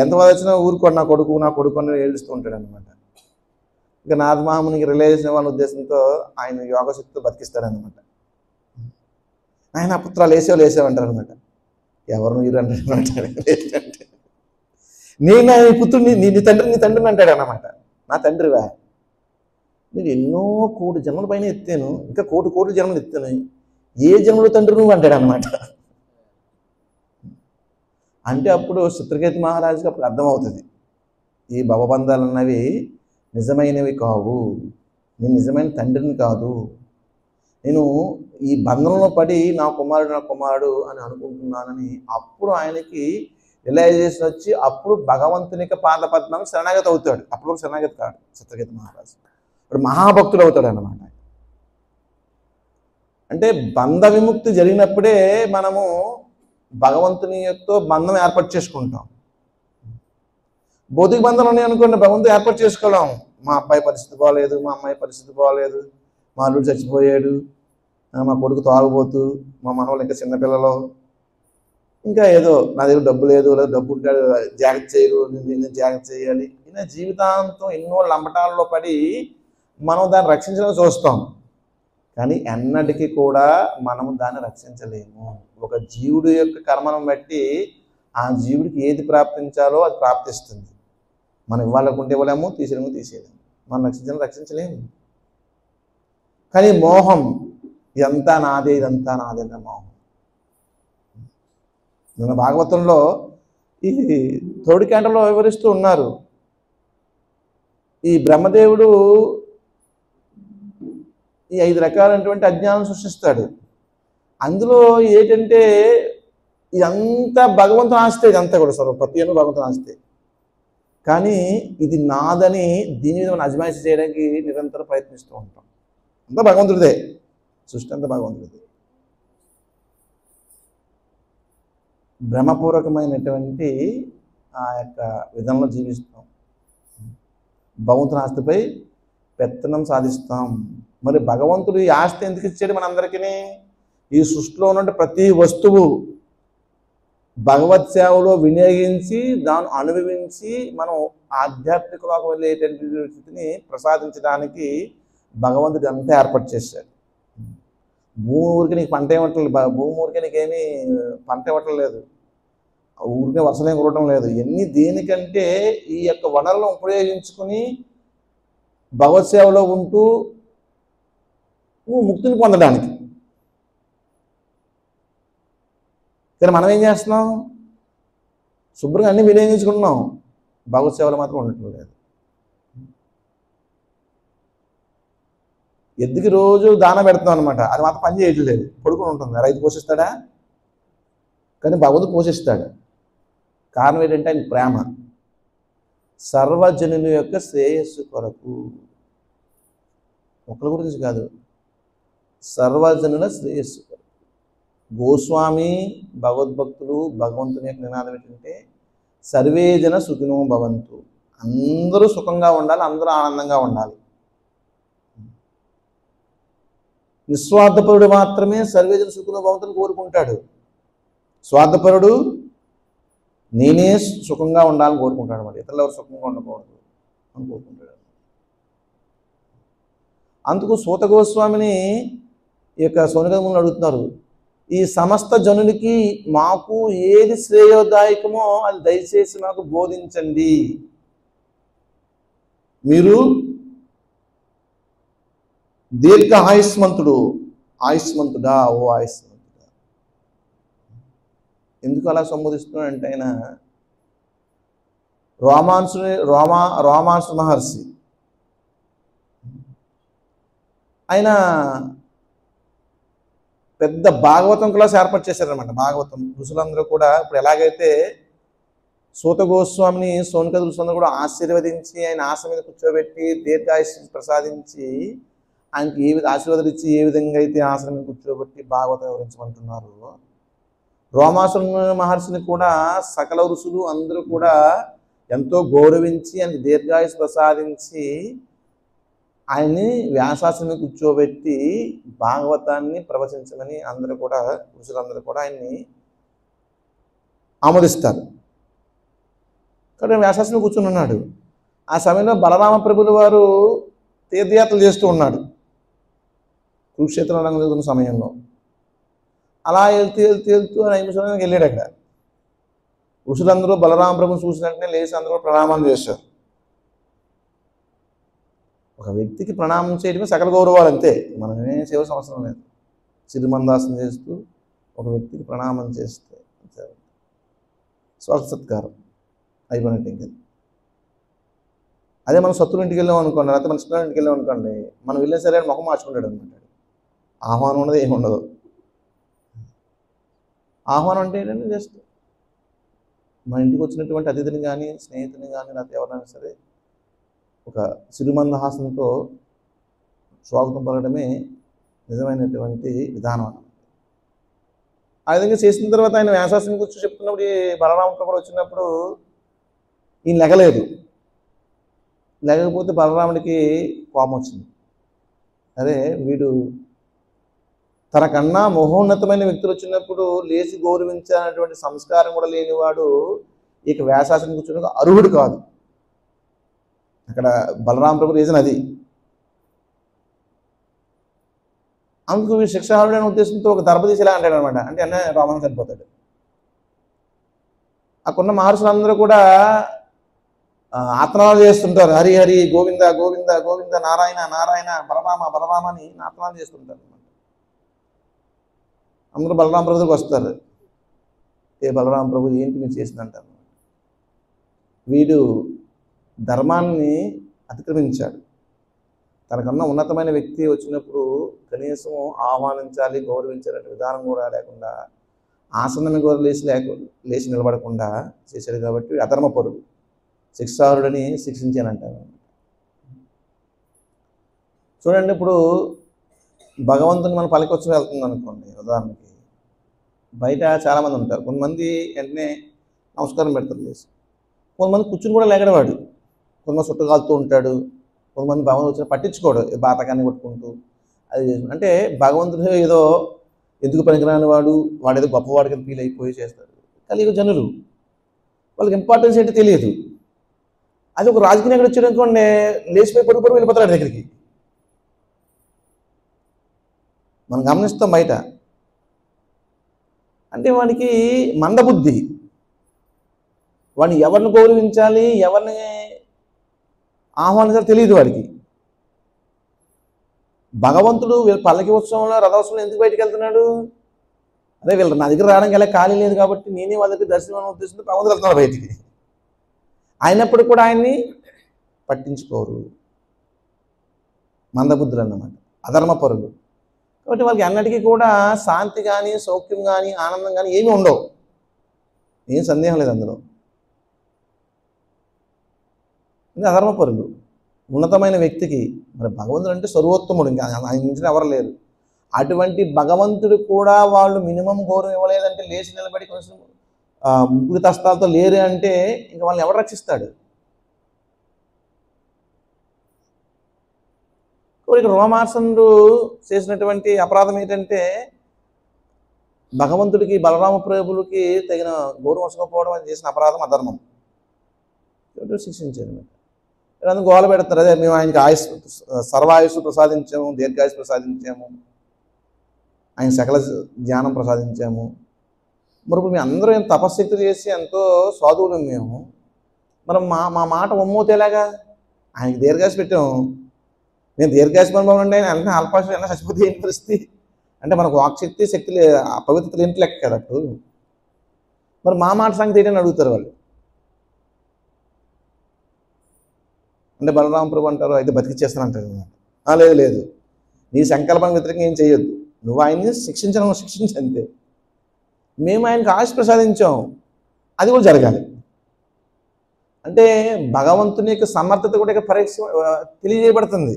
ఎంతమంది వచ్చినా ఊరుకోడు నా కొడుకు అని ఏడుస్తూ ఉంటాడు అనమాట. ఇక నారదమహామునికి రిలైజ్ అవ్వాలనే ఉద్దేశంతో ఆయన యోగశక్తితో బతికిస్తాడనమాట. ఆయన పుత్రాలు లేసేవంటారు అనమాట. ఎవరు మీరు అంటాడు. నేను ఆయన పుత్రుడిని, నీ తండ్రిని అంటాడు అన్నమాట. నా తండ్రివా, నేను ఎన్నో కోటి జన్మల పైన ఎత్తాను, ఇంకా కోటి జన్మలు ఎత్తాను, ఏ జన్మలో తండ్రి నువ్వు అంటాడు అనమాట. అంటే అప్పుడు చిత్రకేతు మహారాజుకి అప్పుడు అర్థమవుతుంది, ఈ భవబంధాలు అన్నవి నిజమైనవి కావు, నేను నిజమైన తండ్రిని కాదు, నేను ఈ బంధంలో పడి నా కుమారుడు అని అనుకుంటున్నానని. అప్పుడు ఆయనకి రియలైజేషన్ వచ్చి అప్పుడు భగవంతుని యొక్క పాదపద్మానికి శరణాగతి అవుతాడు. అప్పుడు శరణాగతి కాడు చిత్రకేతు మహారాజు, ఇప్పుడు మహాభక్తుడు అవుతాడు అన్నమాట. అంటే బంధ విముక్తి జరిగినప్పుడే మనము భగవంతుని యొక్క బంధం ఏర్పాటు చేసుకుంటాం. భౌతిక బంధాలు ఉన్నాయి అనుకోండి, భగవంతుడు ఏర్పాటు చేసుకోలేం. మా అబ్బాయి పరిస్థితి బాగలేదు, మా అమ్మాయి పరిస్థితి బాగలేదు, మా అల్లుడు చచ్చిపోయాడు, మా కొడుకు తాగుబోతు, మా మనవాళ్ళు ఇంకా చిన్నపిల్లలు, ఇంకా ఏదో నా దగ్గర డబ్బు లేదు, లేదా డబ్బు ఉంటాడు జాగ్రత్త చేయరు, నేను జాగ్రత్త చేయాలి, ఇలా జీవితాంతం ఎన్నో లంబటాల్లో పడి మనం దాన్ని రక్షించడానికి చూస్తాం. కానీ ఎన్నటికీ కూడా మనము దాన్ని రక్షించలేము. ఒక జీవుడు యొక్క కర్మను బట్టి ఆ జీవుడికి ఏది ప్రాప్తించాలో అది ప్రాప్తిస్తుంది. మనం ఇవ్వాలనుకుంటే ఇవ్వలేము, తీసేయలేము. మనం రక్షించలేము. కానీ మోహం, ఇదంతా నాదే అన్న మోహం. నిన్న భాగవతంలో ఈ థర్డ్ క్యాంటలో వివరిస్తూ ఉన్నారు. ఈ బ్రహ్మదేవుడు ఈ 5 రకాలైనటువంటి అజ్ఞానం సృష్టిస్తాడు. అందులో ఏంటంటే ఇదంతా భగవంతుని ఆస్తే, ఇదంతా కూడా ప్రతి అను భగవంతుని ఆస్తే. కానీ ఇది నాదని దీని మీద మనం అజమాయిషి చేయడానికి నిరంతరం ప్రయత్నిస్తూ ఉంటాం. అంతా భగవంతుడిదే, సృష్టి అంతా భగవంతుడిదే. భ్రమపూర్వకమైనటువంటి ఆ యొక్క విధంలో జీవిస్తాం. భగవంతుని ఆస్తిపై పెత్తనం సాధిస్తాం. మరి భగవంతుడు ఈ ఆస్తి ఎందుకు ఇచ్చాడు మనందరికీ? ఈ సృష్టిలో ఉన్న ప్రతి వస్తువు భగవత్ సేవలో వినియోగించి దాన్ని అనుభవించి మనం ఆధ్యాత్మికలోకి వెళ్ళేటువంటి స్థితిని ప్రసాదించడానికి భగవంతుడు అంతా ఏర్పాటు చేశాడు. భూమి ఊరికి నీకు పంట ఇవ్వట్లేదు, భూమి ఊరికి నీకేమీ పంట ఇవ్వటం లేదు, ఊరికే వర్షం కురవటం లేదు. ఇవన్నీ దేనికంటే ఈ యొక్క వనరులను ఉపయోగించుకుని భగవత్ సేవలో ఉంటూ నువ్వు ముక్తిని పొందడానికి. కానీ మనం ఏం చేస్తున్నాం? శుభ్రంగా అన్ని వినియోగించుకుంటున్నాం, భగవత్ సేవలు మాత్రం ఉండటం లేదు. ఎద్దుకి రోజు దాన పెడుతున్నాం అనమాట, అది మాత్రం పని చేయట్లేదు, పడుకుని ఉంటుంది. రైతు పోషిస్తాడా? కానీ భగవంతుడు పోషిస్తాడు. కారణం ఏంటంటే ఆయన ప్రేమ, సర్వజనుని యొక్క శ్రేయస్సు కొరకు, ఒకరి గురించి కాదు, సర్వజనుల శ్రేయస్సు కొరకు. గోస్వామి భగవద్భక్తులు భగవంతుని యొక్క నినాదం ఏంటంటే సర్వేజన సుఖినో భవంతు, అందరూ సుఖంగా ఉండాలి, అందరూ ఆనందంగా ఉండాలి. నిస్వార్థపరుడు మాత్రమే సర్వేజన సుఖినో భవంతుని కోరుకుంటాడు. స్వార్థపరుడు నేనే సుఖంగా ఉండాలని కోరుకుంటాడు, మరి ఇతరులు ఎవరు సుఖంగా ఉండకూడదు అని కోరుకుంటాడు. అందుకు సూత గోస్వామిని ఈ యొక్క సోనిగములను అడుగుతున్నారు, ఈ సమస్త జనులకి మాకు ఏది శ్రేయోదాయకమో అది దయచేసి మాకు బోధించండి. మీరు దీర్ఘ ఆయుష్మంతుడా, ఓ ఆయుష్మంతుడా. ఎందుకు అలా సంబోధిస్తున్నాడంటే ఆయన రోమాంసు మహర్షి. ఆయన పెద్ద భాగవతం క్లాస్ ఏర్పాటు చేశారనమాట. భాగవతం ఋషులందరూ కూడా ఇప్పుడు ఎలాగైతే సూత గోస్వామిని సోనిక ఋషులందరూ కూడా ఆశీర్వదించి ఆయన ఆశ మీద కూర్చోబెట్టి దీర్ఘాయుష్ని ప్రసాదించి ఆయనకి ఆశీర్వాదాలు ఇచ్చి ఏ విధంగా అయితే ఆశ్రమం మీద కూర్చోబెట్టి భాగవతం వివరించమంటున్నారు, రోమాసుర మహర్షిని కూడా సకల ఋషులు అందరూ కూడా ఎంతో గౌరవించి ఆయనకి దీర్ఘాయుష్ ప్రసాదించి ఆయన్ని వ్యాసాసనం కూర్చోబెట్టి భాగవతాన్ని ప్రవచించమని అందరూ కూడా ఋషులందరూ కూడా ఆయన్ని ఆమోదిస్తారు. కాబట్టి వ్యాసాసనం కూర్చుని ఉన్నాడు. ఆ సమయంలో బలరామ ప్రభుల వారు తీర్థయాత్రలు చేస్తూ ఉన్నాడు కురుక్షేత్ర రంగం జరుగుతున్న సమయంలో. అలా వెళ్తూ నైమిషానికి వెళ్ళాడు. అక్కడ ఋషులందరూ బలరామ ప్రభుని చూసిన వెంటనే లేచి అందరూ ప్రణామాలు చేశారు. ఒక వ్యక్తికి ప్రణామం చేయడమే సకల గౌరవాలు, అంతే. మనం ఏం చేయవలసిన అవసరం లేదు. సిరిమందాసనం చేస్తూ ఒక వ్యక్తికి ప్రణామం చేస్తే స్వాగత సత్కారం అయిపోయినట్టు. ఇంకా అదే మనం సత్తుల ఇంటికి వెళ్ళాం అనుకోండి, లేకపోతే మన చిన్న ఇంటికి వెళ్ళాం అనుకోండి, మనం వెళ్ళిన సరే ముఖం మార్చుకుంటాడు అనమాట. ఆహ్వానం ఉన్నది ఏమి ఉండదు. ఆహ్వానం అంటే ఏంటంటే జస్ట్ మన ఇంటికి వచ్చినటువంటి అతిథిని కానీ స్నేహితుని కానీ లేకపోతే ఎవరైనా సరే ఒక సిరిమందహాసంతో స్వాగతం పలకడమే నిజమైనటువంటి విధానం అన్నమాట. ఆ విధంగా చేసిన తర్వాత ఆయన వ్యాసాసనం కూర్చొని చెప్తున్నప్పుడు ఈ బలరాముడు కూడా వచ్చినప్పుడు ఈయన లెగలేదు. లేకపోతే బలరాముడికి కోపం వచ్చింది. అదే వీడు తనకన్నా మహోన్నతమైన వ్యక్తులు వచ్చినప్పుడు లేచి గౌరవించాలనేటువంటి సంస్కారం కూడా లేనివాడు ఇక వ్యాసాసనం కూర్చున్న అర్హుడు కాదు. అక్కడ బలరామ ప్రభు రీజన్ అది. అందుకు శిక్షార్హుడు అనే ఉద్దేశంతో ఒక దర్భతీసి ఇలా అంటాడు అనమాట. అంటే అన్న రామన్ చనిపోతాడు. అక్కడున్న మహర్షులందరూ కూడా ఆత్మనాలు చేస్తుంటారు. హరి హరి గోవింద గోవింద గోవింద నారాయణ నారాయణ బలరామ బలరామ అని ఆత్మనాలు చేస్తుంటారు అనమాట. అందరూ బలరామ ప్రభు దగ్గరికి వస్తారు. ఏ బలరామ ప్రభు ఏంటి మీరు చేసిందంటారు. వీడు ధర్మాన్ని అతిక్రమించాడు. తనకన్నా ఉన్నతమైన వ్యక్తి వచ్చినప్పుడు కనీసం ఆహ్వానించాలి, గౌరవించాలనే విధానం కూడా లేకుండా ఆసనం కూడా లేచి నిలబడకుండా చేశాడు. కాబట్టి అధర్మపరుడు, శిక్షార్హుడని శిక్షించానంటారు. చూడండి, ఇప్పుడు భగవంతుని మన పలికొచ్చి వెళ్తుంది అనుకోండి. ఉదాహరణకి బయట చాలామంది ఉంటారు. కొంతమంది వెంటనే నమస్కారం పెడతారు లేచి. కొంతమంది కూర్చుని కూడా లేగడవాడు. కొంతమంది చుట్టు కాలుతూ ఉంటాడు. కొంతమంది భగవంతుడు వచ్చిన పట్టించుకోడు, బాతకాన్ని కొట్టుకుంటూ అది అంటే భగవంతుడు ఏదో ఎందుకు పనికిరాని వాడు, వాడేదో గొప్పవాడి కింద ఫీల్ అయిపోయి చేస్తాడు. కలియుగ జనులు వాళ్ళకి ఇంపార్టెన్స్ ఏంటో తెలియదు. అది ఒక రాజకీయ నాయకుడు వచ్చాడు అనుకోండి, లేచిపోయి పరుగు వెళ్ళిపోతాడు దగ్గరికి. మనం గమనిస్తాం బయట. అంటే వాడికి మందబుద్ధి, వాడిని ఎవరిని గౌరవించాలి, ఎవరిని ఆహ్వానించాలి తెలియదు వాడికి. భగవంతుడు పల్లకి ఉత్సవంలో రథోత్సవంలో ఎందుకు బయటికి వెళ్తున్నాడు? అదే వీళ్ళు నా దగ్గర రావడానికి ఎలా ఖాళీ లేదు కాబట్టి నేనే వాళ్ళ దగ్గర దర్శనం ఉద్దేశంతో భగవంతుడు వెళ్తున్నాడు బయటికి. అయినప్పుడు కూడా ఆయన్ని పట్టించుకోరు, మందబుద్ధులు అన్నమాట, అధర్మపరులు. కాబట్టి వాళ్ళకి అన్నిటికీ కూడా శాంతి కానీ, సౌఖ్యం కానీ, ఆనందం కానీ ఏమీ ఉండవు. ఏం సందేహం లేదు అందులో. ఇది అధర్మపరులు. ఉన్నతమైన వ్యక్తికి మరి భగవంతుడు అంటే సర్వోత్తముడు, ఇంకా ఆయన మించిన ఎవరు లేరు. అటువంటి భగవంతుడు కూడా వాళ్ళు మినిమం గౌరవం ఇవ్వలేదంటే, లేచి నిలబడి కొంచెం ముగ్గురు తస్తాలతో లేరు అంటే ఇంకా వాళ్ళని ఎవరు రక్షిస్తాడు? ఇక్కడ రోమార్సనుడు చేసినటువంటి అపరాధం ఏంటంటే, భగవంతుడికి బలరామ ప్రభులకి తగిన గౌరవం వసకపోవడం అని చేసిన అపరాధం, అధర్మం. శిక్షించారు. అందుకు గోల పెడతారు, అదే మేము ఆయనకి సర్వాయుస్సు ప్రసాదించాము, దీర్ఘాయుస్సు ప్రసాదించాము, ఆయన సకల జ్ఞానం ప్రసాదించాము. మరి ఇప్పుడు మేము అందరూ ఎంత తపశక్తి చేసి ఎంతో సాధువులు మేము, మరి మా మాట ఒమ్మోతేలాగా? ఆయనకి దీర్ఘాయుస్సు పెట్టాము, నేను దీర్ఘాయుస్సు అనుభవం అండి, ఆయన వెంటనే అల్పాయుష్ ఎలా చచ్చిపోతే ఏం పరిస్థితి? అంటే మనకు వాక్శక్తి, శక్తి పవిత్రత ఇంటి లెక్క కదా అప్పుడు. మరి మా మాట సంగతి ఏంటని అడుగుతారు వాళ్ళు. అంటే బలరామ ప్రభు అంటారు, అయితే బతికిచ్చేస్తానంటారు. లేదు లేదు, నీ సంకల్పానికి వ్యతిరేకంగా ఏం చేయొద్దు, నువ్వు ఆయన్ని శిక్షించంతే. మేము ఆయనకు ఆశ ప్రసాదించాం, అది కూడా జరగాలి. అంటే భగవంతుని యొక్క సమర్థత కూడా ఇక పరీక్ష తెలియజేయబడుతుంది.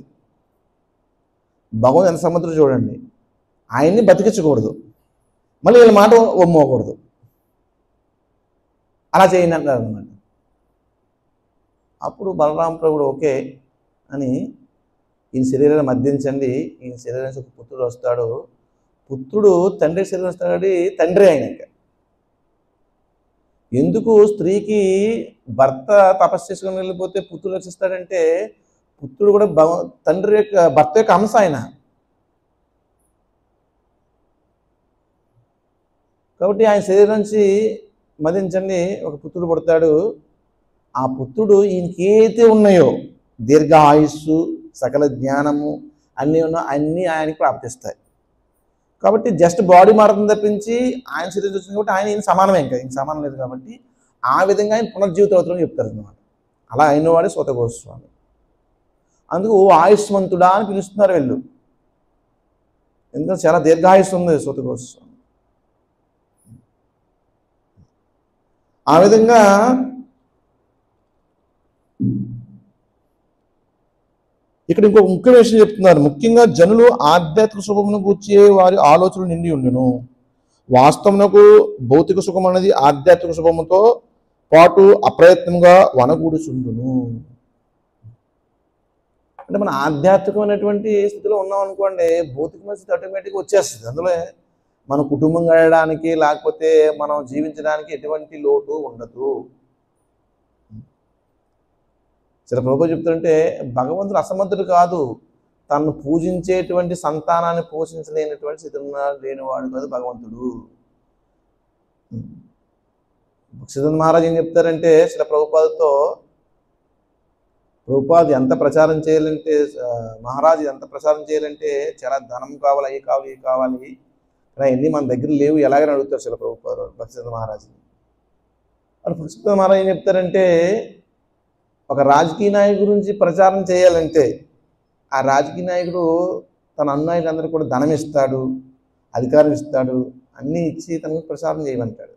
భగవంతుడు ఎంత సమర్థుడు చూడండి, ఆయన్ని బతికించకూడదు, మళ్ళీ వీళ్ళ మాట ఒమ్మోకూడదు, అలా చేయండి అంటారు అన్నమాట. అప్పుడు బలరామ ప్రభుడు ఓకే అని, ఈయన శరీరాన్ని మద్దించండి, ఈయన శరీరం నుంచి ఒక పుత్రుడు వస్తాడు, పుత్రుడు తండ్రి శరీరం వస్తాడు, తండ్రి ఆయనక. ఎందుకు స్త్రీకి భర్త తపస్సు చేసుకుని వెళ్ళిపోతే పుత్రుడు రక్షిస్తాడంటే, పుత్రుడు కూడా తండ్రి యొక్క భర్త యొక్క అంశ ఆయన. కాబట్టి ఆయన శరీరం నుంచి మదించండి, ఒక పుత్రుడు పుడతాడు. ఆ పుత్రుడు ఈయనకి ఏదైతే ఉన్నాయో, దీర్ఘ ఆయుస్సు, సకల జ్ఞానము అన్నీ అన్నీ ఆయనకి ప్రాప్తిస్తాయి. కాబట్టి జస్ట్ బాడీ మారుతుంది తప్పించి ఆయన శరీరం వచ్చింది కాబట్టి ఆయన ఈయన సమానమే, ఇంకా ఇంక సమానం లేదు. కాబట్టి ఆ విధంగా ఆయన పునర్జీవితం అవుతుందని చెప్తారు అన్నమాట. అలా అయినవాడే సూత గోస్వామి. అందుకు ఆయుష్మంతుడా అని పిలుస్తున్నారు వీళ్ళు, ఎందుకంటే చాలా దీర్ఘాయుస్సు ఉంది సూత గోస్వామి. ఆ విధంగా ఇక్కడ ఇంకొక ముఖ్యమైన విషయం చెప్తున్నారు. ముఖ్యంగా జనులు ఆధ్యాత్మిక సుఖమును గూర్చే వారి ఆలోచనలు నిండి ఉండును. వాస్తవమునకు భౌతిక సుఖం అనేది ఆధ్యాత్మిక సుఖముతో పాటు అప్రయత్నంగా వనగూడుచుండును. అంటే మన ఆధ్యాత్మికమైనటువంటి స్థితిలో ఉన్నాం అనుకోండి, భౌతికమైన స్థితి ఆటోమేటిక్గా వచ్చేస్తుంది. అందులో మన కుటుంబం గడడానికి లేకపోతే మనం జీవించడానికి ఎటువంటి లోటు ఉండదు. సరే ప్రభువు చెప్తుంటే, భగవంతుడు అసమర్థుడు కాదు, తనను పూజించేటువంటి సంతానాన్ని పోషించలేనటువంటి స్థితి లేనివాడు కాదు భగవంతుడు. భక్తిసిద్ధ మహారాజ్ ఏం చెప్తారంటే, శిల ప్రభుపాదతో, ప్రభుపాద్ ఎంత ప్రచారం చేయాలంటే, మహారాజు ఎంత ప్రచారం చేయాలంటే చాలా ధనం కావాలి, అవి కావాలి, ఇవి కావాలి, కానీ అన్నీ మన దగ్గర లేవు, ఎలాగని అడుగుతారు శిల ప్రభుపాద్ భక్తిసిద్ధ మహారాజుని. వాళ్ళు భక్తిసిద్ధ మహారాజు ఏం చెప్తారంటే, ఒక రాజకీయ నాయకుడి గురించి ప్రచారం చేయాలంటే ఆ రాజకీయ నాయకుడు తన అనునాయులందరికీ కూడా ధనం ఇస్తాడు, అధికారం ఇస్తాడు, అన్నీ ఇచ్చి తనకు ప్రచారం చేయమంటాడు.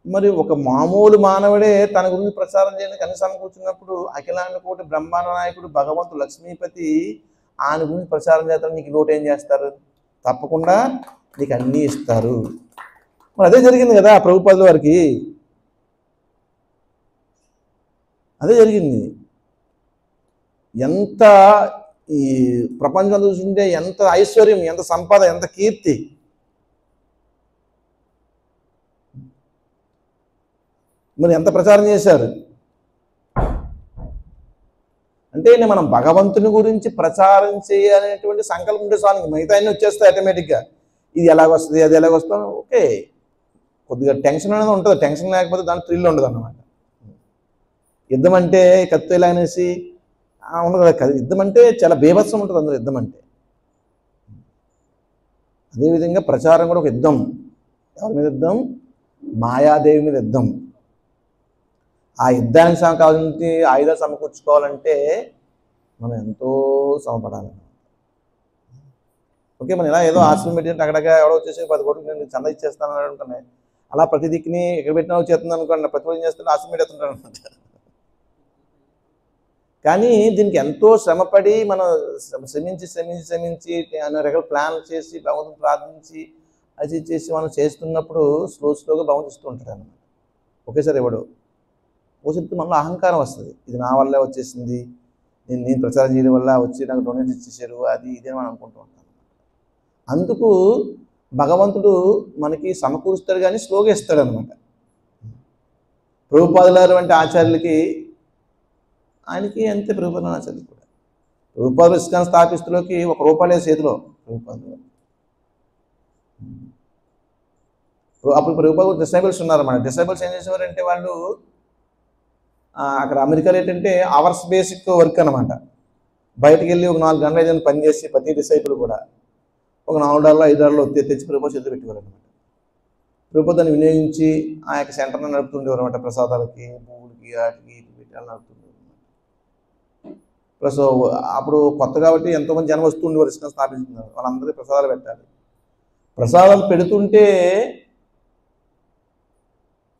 మరి ఒక మామూలు మానవుడే తన గురించి ప్రచారం చేయడానికి అన్ని సమకూర్చున్నప్పుడు అఖిలాండ కోటి బ్రహ్మాండ నాయకుడు భగవంతుడు లక్ష్మీపతి ఆయన గురించి ప్రచారం చేస్తారు, నీకు లోటు ఏం చేస్తారు? తప్పకుండా నీకు అన్నీ ఇస్తారు. మరి అదే జరిగింది కదా ప్రభుపాదుల వారికి, అదే జరిగింది. ఎంత ఈ ప్రపంచం చూస్తుంటే ఎంత ఐశ్వర్యం, ఎంత సంపద, ఎంత కీర్తి. మరి ఎంత ప్రచారం చేశారు. అంటే మనం భగవంతుని గురించి ప్రచారం చేయాలనేటువంటి సంకల్పం ఉంటే చాలు, మిగతా అన్నీ వచ్చేస్తాయి ఆటోమేటిక్గా. ఇది ఎలాగొస్తుంది, అది ఎలాగొస్తుంది, ఓకే. కొద్దిగా టెన్షన్ అనేది ఉంటుంది, టెన్షన్ లేకపోతే దాని థ్రిల్ ఉండదు అన్నమాట. యుద్ధం అంటే కత్తి ఇలా అనేసి ఉండదు కదా. యుద్ధం అంటే చాలా బీభత్సం ఉంటుంది అందులో. యుద్ధం అంటే అదేవిధంగా ప్రచారం కూడా ఒక యుద్ధం. ఎవరి మీద యుద్ధం? మాయాదేవి మీద యుద్ధం. ఆ యుద్ధానికి కావాలంటే ఆయుధాలు సమకూర్చుకోవాలంటే మనం ఎంతో శ్రమపడాలి. ఓకే, మనం ఇలా ఏదో ఆశ్రమం పెట్టినట్టు అక్కడగా ఎవడో వచ్చేసి 10 కోట్లు నేను చందా ఇచ్చేస్తాను అనుకునే, అలా ప్రతి దిక్కుని ఎక్కడ పెట్టినా వచ్చేస్తుంది అనుకోండి, ప్రతిఫలం చేస్తుంటే ఆశ్రమం పెట్టేస్తుంటారు అనమాట. కానీ దీనికి ఎంతో శ్రమపడి మనం శ్రమించి రకాల ప్లాన్ చేసి భగవంతుని ప్రార్థించి అది చేసి మనం చేస్తున్నప్పుడు స్లోగా భగవంతుడు ఇస్తూ ఉంటాడు అన్నమాట. ఒకేసారి ఇవ్వడు. ఒకసారి మనలో అహంకారం వస్తుంది, ఇది నా వల్లే వచ్చేసింది, నేను ప్రచారం చేయడం వల్ల వచ్చి నాకు డొనేట్ ఇచ్చేసారు, అది ఇదే మనం అనుకుంటూ ఉంటాం. అందుకు భగవంతుడు మనకి సమకూరుస్తాడు కానీ స్లోగా ఇస్తాడు అనమాట. ప్రభుపాదులారు వంటి ఆచార్యులకి ఆయనకి అంతే. ప్రభుపాద ఆచార్యులు కూడా ప్రభుపాదులు ఇస్కాన్ స్థాపిస్తులోకి ₹1 చేతిలో ప్రభుపాదులు. అప్పుడు ప్రభుపాదులు డిసైబుల్స్ ఉన్నారన్నమాట. డిసైబుల్స్ ఏం చేసేవారంటే వాళ్ళు అక్కడ అమెరికాలో ఏంటంటే అవర్స్ బేసిక్ వర్క్ అనమాట. బయటకు వెళ్ళి ఒక 4 గంటలు ఏదైనా పని చేసి ప్రతి డిసైబుల్ కూడా ఒక $4 $5 తెచ్చి ప్రభుపాద చేతిలో పెట్టేవారు అనమాట. ప్రభుపాద దాన్ని వినియోగించి ఆ యొక్క సెంటర్ని నడుపుతుండేవారు అనమాట. ప్రసాదాలకి, పువ్వులకి, వాటికి పెట్టి నడుపుతుండేవారు. ప్లస్ అప్పుడు కొత్త కాబట్టి ఎంతోమంది జనం వస్తూ ఉండేవారు. ఇస్కాన్ స్థాపించుకున్నారు, వాళ్ళందరికీ ప్రసాదాలు పెట్టాలి. ప్రసాదాలు పెడుతుంటే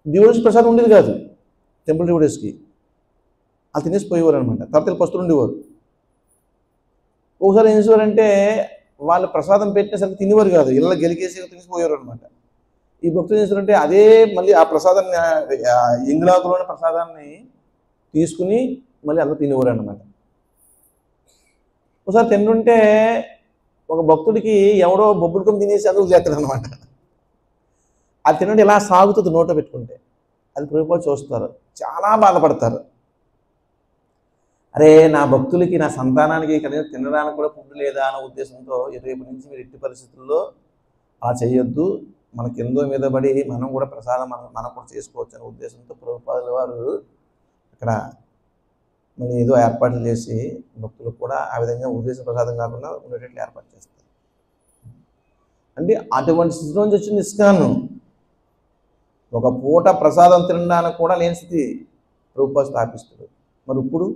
డివోటీస్ ప్రసాదం ఉండేది కాదు, టెంపుల్ డివోటీస్కి. వాళ్ళు తినేసి పోయేవారు అనమాట. తర్వాత పస్తులు ఉండేవారు. ఒకసారి ఏం చేసేవారంటే వాళ్ళు ప్రసాదం పెట్టిన సరికి తినేవారు కాదు, ఇళ్ళ గెలికేసి తినేసిపోయేవారు అనమాట. ఈ భక్తులు ఏం చేస్తారంటే అదే మళ్ళీ ఆ ప్రసాదాన్ని, ఇంగ్లాకులోని ప్రసాదాన్ని తీసుకుని మళ్ళీ అందరూ తినేవారు అనమాట. ఒకసారి తింటుంటే ఒక భక్తుడికి ఎవడో బొబ్బుడుకం తినేసి అందుకు చేస్తాడు అనమాట. అది తినండి ఇలా సాగుతుంది నోట్లో పెట్టుకుంటే. అది ప్రభుపాద చూస్తారు, చాలా బాధపడతారు. అరే నా భక్తులకి, నా సంతానానికి కనీసం తినడానికి కూడా ఫుడ్ లేదా అనే ఉద్దేశంతో రేపు నుంచి మీరు ఎట్టి పరిస్థితుల్లో అలా చేయొద్దు, మనకి ఎంతో మీద పడి మనం కూడా ప్రసాదం మనం కూడా చేసుకోవచ్చు అనే ఉద్దేశంతో ప్రభుపాదుల వారు అక్కడ మళ్ళీ ఏదో ఏర్పాట్లు చేసి భక్తులకు కూడా ఆ విధంగా ఉద్దేశ ప్రసాదం కాకుండా ఉండేటట్లు ఏర్పాటు చేస్తారు. అంటే అటువంటి స్థితిలోంచి వచ్చింది ఇస్కాన్. ఒక పూట ప్రసాదం తినడానికి కూడా లేని స్థితి ప్రభుపాద స్థాపిస్తాడు. మరి ఇప్పుడు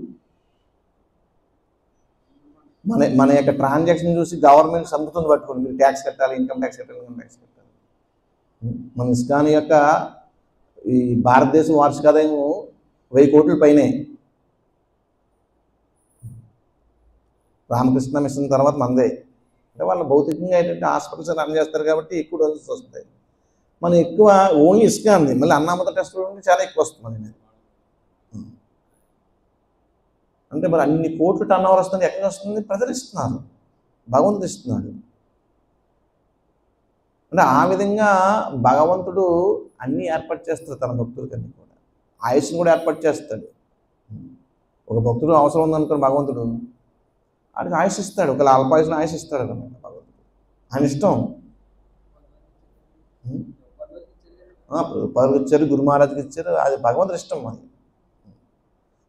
మన యొక్క ట్రాన్సాక్షన్ చూసి గవర్నమెంట్ సంపుతుంది పట్టుకోండి, మీరు ట్యాక్స్ కట్టాలి, ఇన్కమ్ ట్యాక్స్ కట్టాలి, ఇన్కమ్ ట్యాక్స్ కట్టాలి. మన ఇస్కాన్ యొక్క ఈ భారతదేశం వార్షిక ఆదాయం 1000 కోట్ల పైనే. రామకృష్ణ మిషన్ తర్వాత మందే. అంటే వాళ్ళు భౌతికంగా ఏంటంటే హాస్పిటల్స్ రన్ చేస్తారు కాబట్టి ఎక్కువ డోసెస్ వస్తాయి. మనం ఎక్కువ ఓన్లీ ఇస్కాన్ది, మళ్ళీ అన్నామత టెస్టులు ఉంటే చాలా ఎక్కువ వస్తుంది. అంటే మరి అన్ని కోట్లు టర్న్ ఓవర్ వస్తుంది, ఎక్కడ వస్తుంది? ప్రజలు ఇస్తున్నారు, భగవంతుడు ఇస్తున్నాడు. అంటే ఆ విధంగా భగవంతుడు అన్నీ ఏర్పాటు చేస్తాడు తన భక్తులకన్నీ కూడా. ఆయుష్ని కూడా ఏర్పాటు చేస్తాడు. ఒక భక్తుడు అవసరం ఉందనుకోండి, భగవంతుడు వాడికి ఆయుష్ ఇస్తాడు. ఒకవేళ అల్పాయుష్ని ఆయుష్ ఇస్తాడు అన్నమాట భగవంతుడు. ఆయన ఇష్టం. ప్రభుపాదకి ఇచ్చారు, గురు మహారాజ్కి ఇచ్చారు, అది భగవంతుడి ఇష్టం. అది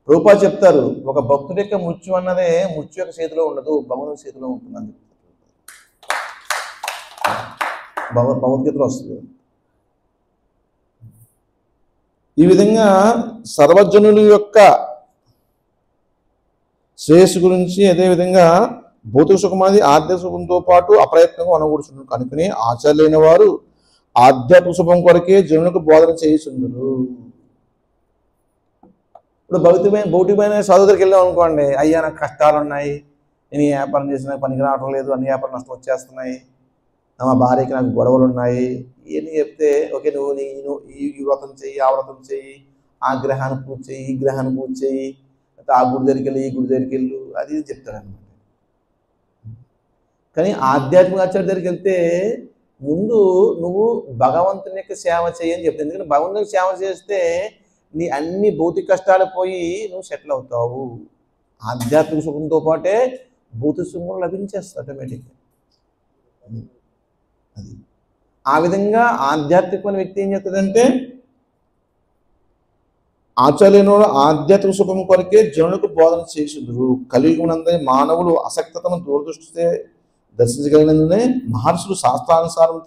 ప్రభుపాద చెప్తారు, ఒక భక్తుడి యొక్క మృత్యు అన్నదే మృత్యు యొక్క చేతిలో ఉండదు, భగవంతుడి చేతిలో ఉంటుందని చెప్తారు. భగవద్గీతలో వస్తుంది. ఈ విధంగా సర్వజనుల యొక్క శ్రేయస్సు గురించి, అదేవిధంగా భౌతిక సుఖమాది ఆధ్యాత్మిక సుఖంతో పాటు అప్రయత్నంగా అనకూర్చున్నారు కనుకనే ఆచార్యులైన వారు ఆధ్యాత్మిక శుభం కొరకే జనులకు బోధన చేయుచుందరు. ఇప్పుడు భౌతికమైన సాధు దగ్గరికి వెళ్ళాం అనుకోండి, అయ్యా నాకు కష్టాలు ఉన్నాయి, నేను ఈ వ్యాపారం చేసినా పనికి రావడం లేదు, అన్ని వ్యాపారం నష్టం వచ్చేస్తున్నాయి, మా భార్యకి నాకు గొడవలు ఉన్నాయి, ఇవన్నీ చెప్తే ఓకే నువ్వు ఈ వ్రతం చెయ్యి, ఆ వ్రతం చెయ్యి, ఆ గ్రహాన్ని పూజ చెయ్యి, ఈ గ్రహాన్ని పూజ చెయ్యి, ఆ గుడి దగ్గరికి వెళ్ళు, ఈ గుడి దగ్గరికి వెళ్ళు, అది చెప్తాడన్నమాట. కానీ ఆధ్యాత్మిక ఆచార్య దగ్గరికి వెళ్తే ముందు నువ్వు భగవంతుని యొక్క సేవ చేయని చెప్తాను. ఎందుకంటే భగవంతునికి సేవ చేస్తే నీ అన్ని భౌతిక కష్టాలు పోయి నువ్వు సెటిల్ అవుతావు ఆధ్యాత్మిక సుఖంతో పాటే భౌతిక సుఖం కూడా లభించేస్తుంది ఆటోమేటిక్గా. అది ఆ విధంగా ఆధ్యాత్మికమైన వ్యక్తి ఏం చేస్తుందంటే ఆచార్యులు ఆధ్యాత్మిక సుఖం కొరకే జనులకు బోధన చేసిండ్రు. కలియుగమునందరి మానవులు అసక్తతను దూరదృష్టితే దర్శించగలిగినందునే మహర్షులు శాస్త్రానుసారం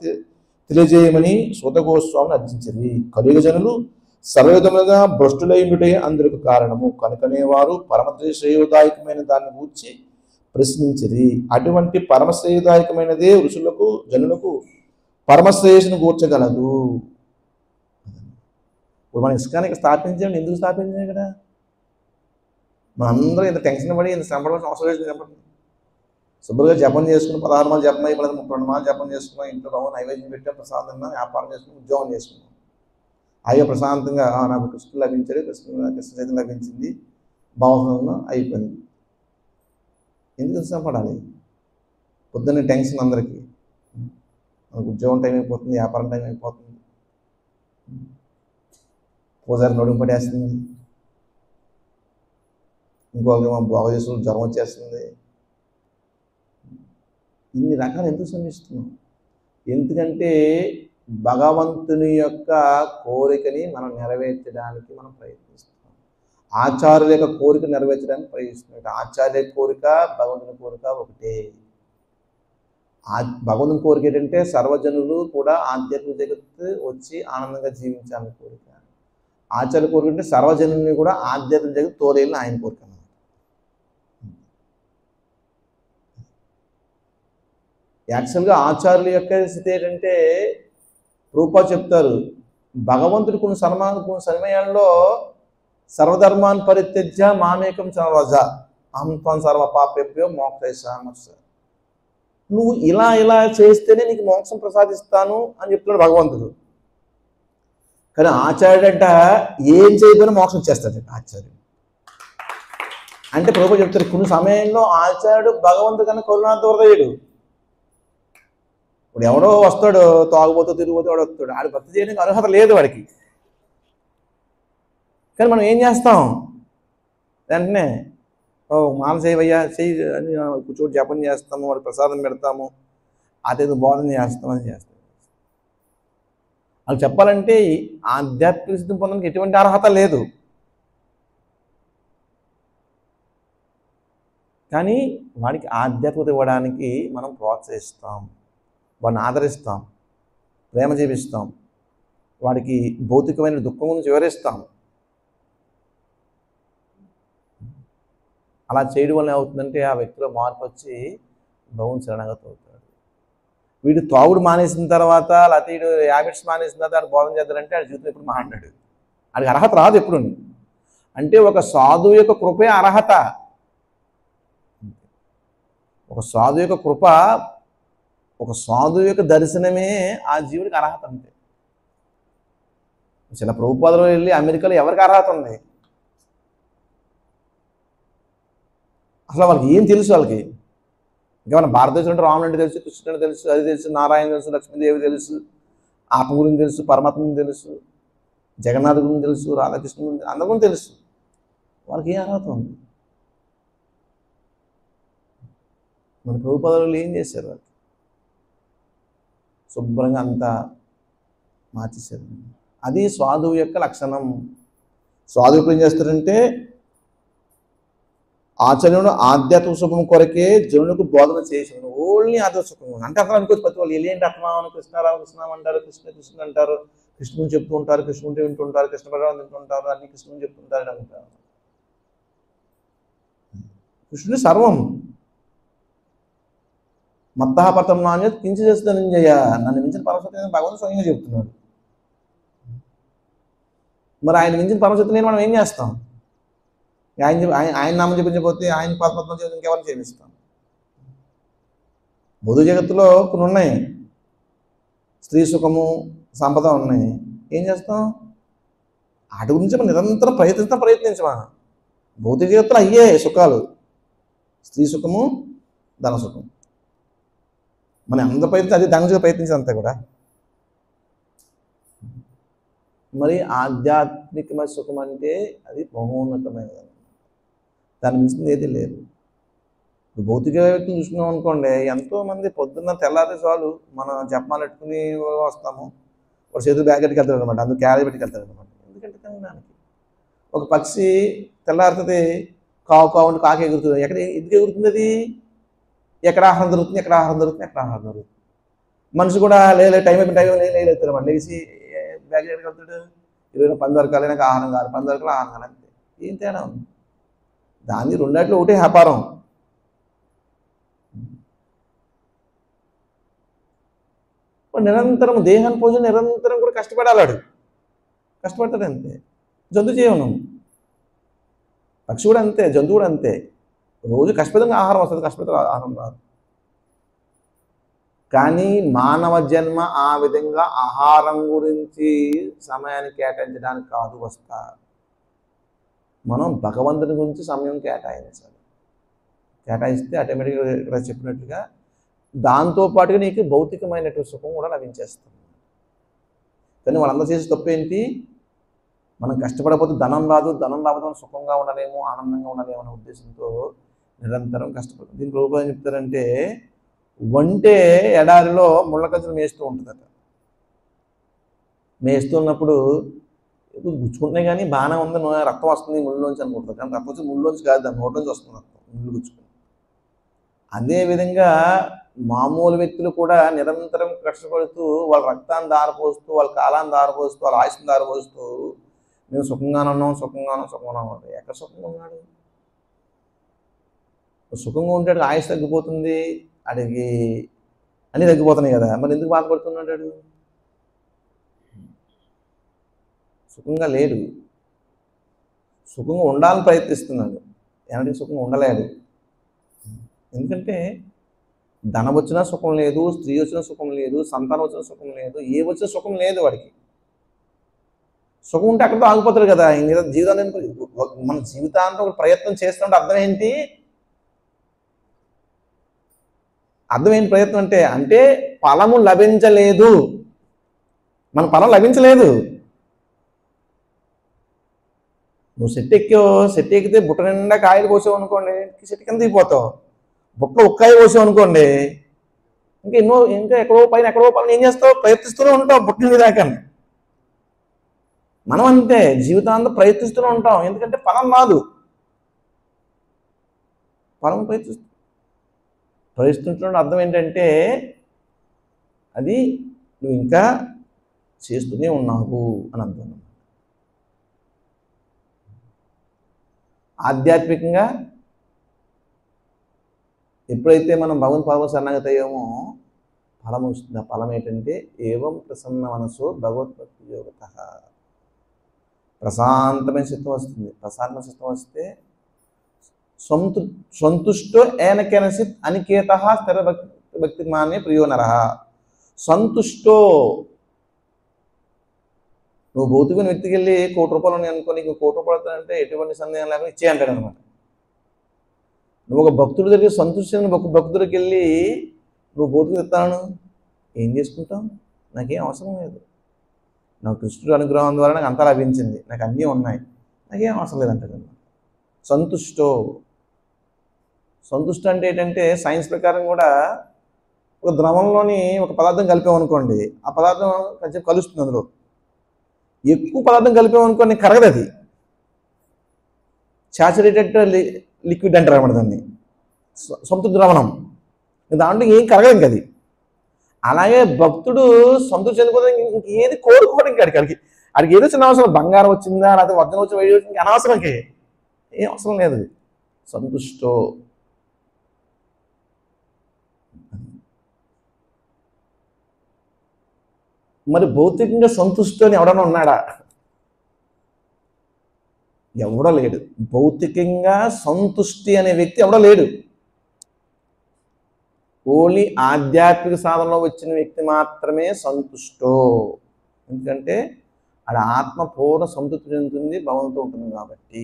తెలియజేయమని సూత గోస్వామిని అర్జించింది. కలియుగ జనులు సర్వవిధములుగా భ్రష్టులైనటే అందుకు కారణము కనుకనే వారు పరమశ్రేయోదాయకమైన దాన్ని గూర్చి ప్రశ్నించిరి. అటువంటి పరమశ్రేయోదాయకమైనదే ఋషులకు జనులకు పరమశ్రేయస్సును గూర్చగలదు. ఇప్పుడు మనం ఇస్కానికి స్థాపించాం, ఎందుకు స్థాపించాం? ఇక్కడ మనందరూ ఇంత టెన్షన్ పడి ఇంత శ్రమపడవలసిన అవసరం లేదు. చెప్పండి, శుభ్రంగా జపం చేసుకుని 16 మాలు జపం అయిపోలేదు, 32 మాలు జపం చేసుకున్నాం, ఇంట్లో బాబు నైవేద్యం పెట్టాం, ప్రశాంతంగా వ్యాపారం చేసుకుని ఉద్యోగం చేసుకున్నాం. అయ్యో ప్రశాంతంగా నాకు కృష్ణ లభించాడు, కృష్ణ చైతన్యం లభించింది, భావన అయిపోయింది. ఎందుకు శ్రమపడాలి? పొద్దున్నే టెన్షన్ అందరికీ, మనకు ఉద్యోగం టైం అయిపోతుంది, వ్యాపారం టైం అయిపోతుంది, పూజారి నడుము పడేస్తుంది, ఇంకొకరికి బాగు చేసుకుని జ్వరం వచ్చేస్తుంది. ఇన్ని రకాలు ఎందుకు శ్రమిస్తున్నాం? ఎందుకంటే భగవంతుని యొక్క కోరికని మనం నెరవేర్చడానికి మనం ప్రయత్నిస్తున్నాం. ఆచార్యుల యొక్క కోరిక నెరవేర్చడానికి ప్రయత్నిస్తున్నాం. ఆచార్య కోరిక భగవంతుని కోరిక ఒకటే. భగవంతుని కోరిక ఏంటంటే సర్వజనులు కూడా ఆధ్యాత్మిక జగత్తు వచ్చి ఆనందంగా జీవించాలని కోరిక. ఆచార్య కోరిక అంటే సర్వజనుల్ని కూడా ఆధ్యాత్మిక జగత్తు తోలేయాలని ఆయన కోరిక. యాక్చువల్గా ఆచార్యుల యొక్క స్థితి ఏంటంటే రూపా చెప్తారు, భగవంతుడు కొన్ని సమయాల్లో సర్వధర్మాన్ని పరిత్యజ్య మామేకం సర్వజ అహం త్వం సర్వ పాపేభ్యో మోక్షయిష్యామి. నువ్వు ఇలా ఇలా చేస్తేనే నీకు మోక్షం ప్రసాదిస్తాను అని చెప్తున్నాడు భగవంతుడు. కానీ ఆచార్యుడంట ఏం చేయకపోయినా మోక్షం చేస్తాడు ఆచార్యుడు. అంటే ప్రభువు చెప్తారు, కొన్ని సమయంలో ఆచార్యుడు భగవంతుడు కన్నా కరుణాంత హృదయుడు. ఇప్పుడు ఎవడో వస్తాడు, తాగుబోతూ తిరిగిపోతే వాడు వస్తాడు, ఆడు భక్తి చేయడానికి అర్హత లేదు వాడికి. కానీ మనం ఏం చేస్తాం? వెంటనే మాల చేయవయ్యా చెయ్యి అని కూర్చోటి జపం చేస్తాము, వాడికి ప్రసాదం పెడతాము, అదేదో బోధన చేస్తామని చేస్తాం. అది చెప్పాలంటే ఆధ్యాత్మిక స్థితిని పొందడానికి ఎటువంటి అర్హత లేదు. కానీ వాడికి ఆధ్యాత్మికత ఇవ్వడానికి మనం ప్రోత్సహిస్తాం, వాడిని ఆదరిస్తాం, ప్రేమ జీవిస్తాం, వాడికి భౌతికమైన దుఃఖం గురించి వివరిస్తాం. అలా చేయడం వల్ల ఏమవుతుందంటే ఆ వ్యక్తిలో మార్పు వచ్చి భగవంతుని శరణాగతి అవుతాడు. వీడు తాగుడు మానేసిన తర్వాత, లేకపోతే వీడు హ్యాబిట్స్ మానేసిన తర్వాత వాడు బోధన చేద్దారంటే వాడి జీవితం ఎప్పుడు మాట్లాడు, వాడికి అర్హత రాదు ఎప్పుడు. అంటే ఒక సాధువు యొక్క కృపే అర్హత. ఒక సాధువు యొక్క కృప, ఒక సాధువు యొక్క దర్శనమే ఆ జీవుడికి అర్హత. అంతే. చిన్న ప్రభుపాదలో వెళ్ళి అమెరికాలో ఎవరికి అర్హత ఉంది? అసలు వాళ్ళకి ఏం తెలుసు? వాళ్ళకి ఇంకేమన్నా భారతదేశం అంటే రాముడు తెలుసు, కృష్ణుడు తెలుసు, అది తెలుసు, నారాయణ తెలుసు, లక్ష్మీదేవి తెలుసు, ఆత్మ గురించి తెలుసు, పరమాత్మ గురించి తెలుసు, జగన్నాథ్ గురించి తెలుసు, రాధాకృష్ణ గురించి అందరి గురించి తెలుసు. వాళ్ళకి ఏ అర్హత ఉంది? మన ప్రభుపాదలు ఏం చేశారు? వాళ్ళు శుభ్రంగా అంతా మార్చేశారు. అది సాధువు యొక్క లక్షణం. సాధువు ఏం చేస్తారంటే ఆచరణను ఆధ్యాత్మిక సుఖం కొరకే జనులకు బోధన చేసాను. ఓన్లీ ఆధ్యాత్మిక సుఖం అంటే అక్కడ అనుకోవచ్చు ప్రతి వాళ్ళు ఏంటి అత్మాను కృష్ణ అంటారు, కృష్ణ అంటారు, కృష్ణుని చెప్తూ ఉంటారు, కృష్ణుని వింటుంటారు, కృష్ణ పరమాత్మ వింటుంటారు, అన్ని కృష్ణుని చెప్తుంటారు అని అంటారు. కృష్ణుని సర్వం మత్తపతం నాణ్యత కించి చేస్తుందని చెయ్య, నన్ను మించిన పరమశక్తి భగవంతుడు స్వయంగా చెప్తున్నాడు. మరి ఆయన మించిన పరమశక్తిని మనం ఏం చేస్తాం? ఆయన నామం చెప్పించకపోతే ఆయన పద్మత్వం చేసి ఇంకెవరిని చేపిస్తాం? బౌద్ధ జగత్తులో కొన్ని ఉన్నాయి, స్త్రీ సుఖము, సంపద ఉన్నాయి. ఏం చేస్తాం? వాటి గురించి మనం నిరంతరం ప్రయత్నించమా? భౌతిక జగత్తులో అయ్యే సుఖాలు, స్త్రీ సుఖము, ధన సుఖం. మనం అందరూ ప్రయత్నించి అది ధనంగా ప్రయత్నించేదంతా కూడా. మరి ఆధ్యాత్మికమైన సుఖం అంటే అది మహోన్నతమైనది. దాని మించింది ఏది లేదు. భౌతిక వ్యక్తిని చూసుకున్నాం అనుకోండి, ఎంతోమంది పొద్దున్న తెల్లారి చాలు మనం జపమాలు పెట్టుకుని వస్తాము, ఒక చేతులు బ్యాగ్ పెట్టుకెళ్తాడు అనమాట, అందుకు క్యారేజ్ పెట్టుకెళ్తాడు అనమాట. ఎందుకంటే తినడానికి. ఒక పక్షి తెల్లారుతుంది, కావు కావు అంటే కాకి ఎగురుతుంది. ఎందుకు ఎగురుతుంది? అది ఎక్కడ ఆహారం దొరుకుతుంది, ఎక్కడ ఆహారం దొరుకుతుంది. మనిషి కూడా లేదు టైం లేదు అనమాట, లేచి బ్యాగ్ ఎక్కడికెళ్తాడు, 10 వరకు అయినాక ఆహారం కాదు, 10 వరకు ఆహారం కాదు, అంతే. ఏం తేడా ఉంది? దాన్ని రెండాట్లో ఒకటే వ్యాపారం. నిరంతరం దేహాన్ని పోషణ నిరంతరం కూడా కష్టపడాలాడు, కష్టపడతాడు అంతే. జంతు జీవనం, పక్షి కూడా అంతే, జంతువు కూడా అంతే. రోజు కష్టపడంగా ఆహారం వస్తుంది, కష్టపడితే ఆహారం రాదు. కానీ మానవ జన్మ ఆ విధంగా ఆహారం గురించి సమయాన్ని కేటాయించడానికి కాదు వస్తా, మనం భగవంతుని గురించి సమయం కేటాయించాలి. కేటాయిస్తే ఆటోమేటిక్గా ఇక్కడ చెప్పినట్లుగా దాంతోపాటుగా నీకు భౌతికమైనటువంటి సుఖం కూడా లభించేస్తుంది. కానీ వాళ్ళందరూ చేసే తప్పు ఏంటి? మనం కష్టపడకపోతే ధనం రాదు, ధనం రాకపోతే మనం సుఖంగా ఉండలేము, ఆనందంగా ఉండలేము అనే ఉద్దేశంతో నిరంతరం కష్టపడతాం. దీని రూపాయలు ఏం చెప్తారంటే, వంటే ఎడారిలో ముళ్ళ కంచెలు మేస్తూ ఉంటుందట. మేస్తున్నప్పుడు గుచ్చుకుంటున్నాయి కానీ బాగానే ఉంది, రక్తం వస్తుంది ముళ్ళలోంచి అనుకుంటుంది. కానీ రక్తం వచ్చి ముళ్ళలోంచి కాదు, దాని నోట్లోంచి వస్తుంది రక్తం, ముళ్ళు గుచ్చుకుని. అదేవిధంగా మామూలు వ్యక్తులు కూడా నిరంతరం కష్టపడుతూ వాళ్ళ రక్తాన్ని దారపోస్తూ, వాళ్ళ కాలాన్ని దారపోస్తూ, వాళ్ళ ఆయుష్ని దారపోస్తూ, మేము సుఖంగానే ఉన్నాం. ఎక్కడ సుఖంగా ఉన్నాడు? సుఖంగా ఉంటాడు, ఆయుష్ తగ్గిపోతుంది, అడిగి అన్నీ తగ్గిపోతున్నాయి కదా, మరి ఎందుకు బాధపడుతున్నాడు? సుఖంగా లేడు, సుఖంగా ఉండాలని ప్రయత్నిస్తున్నాడు, ఎలాంటి సుఖంగా ఉండలేడు. ఎందుకంటే ధనం వచ్చినా సుఖం లేదు, స్త్రీ వచ్చినా సుఖం లేదు, సంతానం వచ్చినా సుఖం లేదు, ఏ వచ్చినా సుఖం లేదు వాడికి. సుఖం ఉంటే అక్కడితో ఆగిపోతాడు కదా. ఇంక జీవితాన్ని మన జీవితాంతో ఒక ప్రయత్నం చేస్తుంటే అర్థం ఏంటి? అర్థం ఏంటి ప్రయత్నం అంటే ఫలము లభించలేదు, మన ఫలం లభించలేదు. నువ్వు చెట్టు ఎక్కితే బుట్ట నిండా కాయలు కోసావు అనుకోండి, చెట్టు కింద దిగిపోతావు. బుట్ట ఒక్కాయ కోసావు అనుకోండి, ఇంకా ఎక్కడో పైన ఏం చేస్తావు? ప్రయత్నిస్తూనే ఉంటావు బుట్ట దాకా. మనం అంతే, జీవితాంతం ప్రయత్నిస్తూనే ఉంటాం. ఎందుకంటే ఫలం రాదు. ఫలం ప్రయత్నిస్తున్న అర్థం ఏంటంటే అది నువ్వు ఇంకా చేస్తూనే ఉన్నావు అని అర్థం. ఆధ్యాత్మికంగా ఎప్పుడైతే మనం భగవంత్ శరణాగతి అయ్యామో ఫలం వస్తుంది. ఆ ఫలం ఏంటంటే ఏవం ప్రసన్న మనసు భగవద్భక్తి యోగత, ప్రశాంతమైన చిత్తం వస్తుంది. ప్రశాంతమైన చిత్తం వస్తే సంతుష్టో ఏనకేనసిత్ అనికేత స్థిర భక్తి మానే ప్రియో నర. సంతుష్టో, నువ్వు భౌతికమైన వ్యక్తికి వెళ్ళి ₹1,00,00,000 ఉన్నాయి అనుకో, నీకు ₹1,00,00,000 అంటే ఎటువంటి సందేహం లేకుండా ఇచ్చేయంటాడు అనమాట. నువ్వు ఒక భక్తుడి దగ్గర సంతుష్టి భక్తుడికి వెళ్ళి నువ్వు భౌతికం ఇస్తాను ఏం చేసుకుంటావు? నాకేం అవసరం లేదు, నాకు కృష్ణుడు అనుగ్రహం ద్వారా నాకు అంతా లభించింది, నాకు అన్నీ ఉన్నాయి, నాకేం అవసరం లేదంటాడు అనమాట. సంతుష్ట అంటే ఏంటంటే సైన్స్ ప్రకారం కూడా ఒక ద్రవంలోని ఒక పదార్థం కలిపామనుకోండి, ఆ పదార్థం కొంచెం కలుస్తుంది. అందులో ఎక్కువ పదార్థం కలిపామనుకోండి కరగదు, అది సాచురేటెడ్ లిక్విడ్ అంటారు అన్నమాట దాన్ని, సంతృప్తి ద్రవణం. దాంట్లో ఏం కరగదు ఇంక అది. అలాగే భక్తుడు సంతృప్తి చెందుకోవడం ఇంకేది కోరుకోవడం, ఇంకా అడికి ఏదో చిన్న అవసరం, బంగారం వచ్చిందా లేకపోతే వజ్రం వచ్చి వేడి వచ్చింది అనవసరంకి ఏం అవసరం లేదు. సంతుష్టో. మరి భౌతికంగా సంతుష్టి అని ఎవడన్నా ఉన్నాడా? ఎవడో లేడు. భౌతికంగా సంతుష్టి అనే వ్యక్తి ఎవడో లేడు. ఓన్లీ ఆధ్యాత్మిక సాధనలో వచ్చిన వ్యక్తి మాత్రమే సంతుష్టో. ఎందుకంటే ఆడ ఆత్మ పూర్ణ సంతృప్తి చెందుతుంది, భగవంతుతో ఉంటుంది కాబట్టి.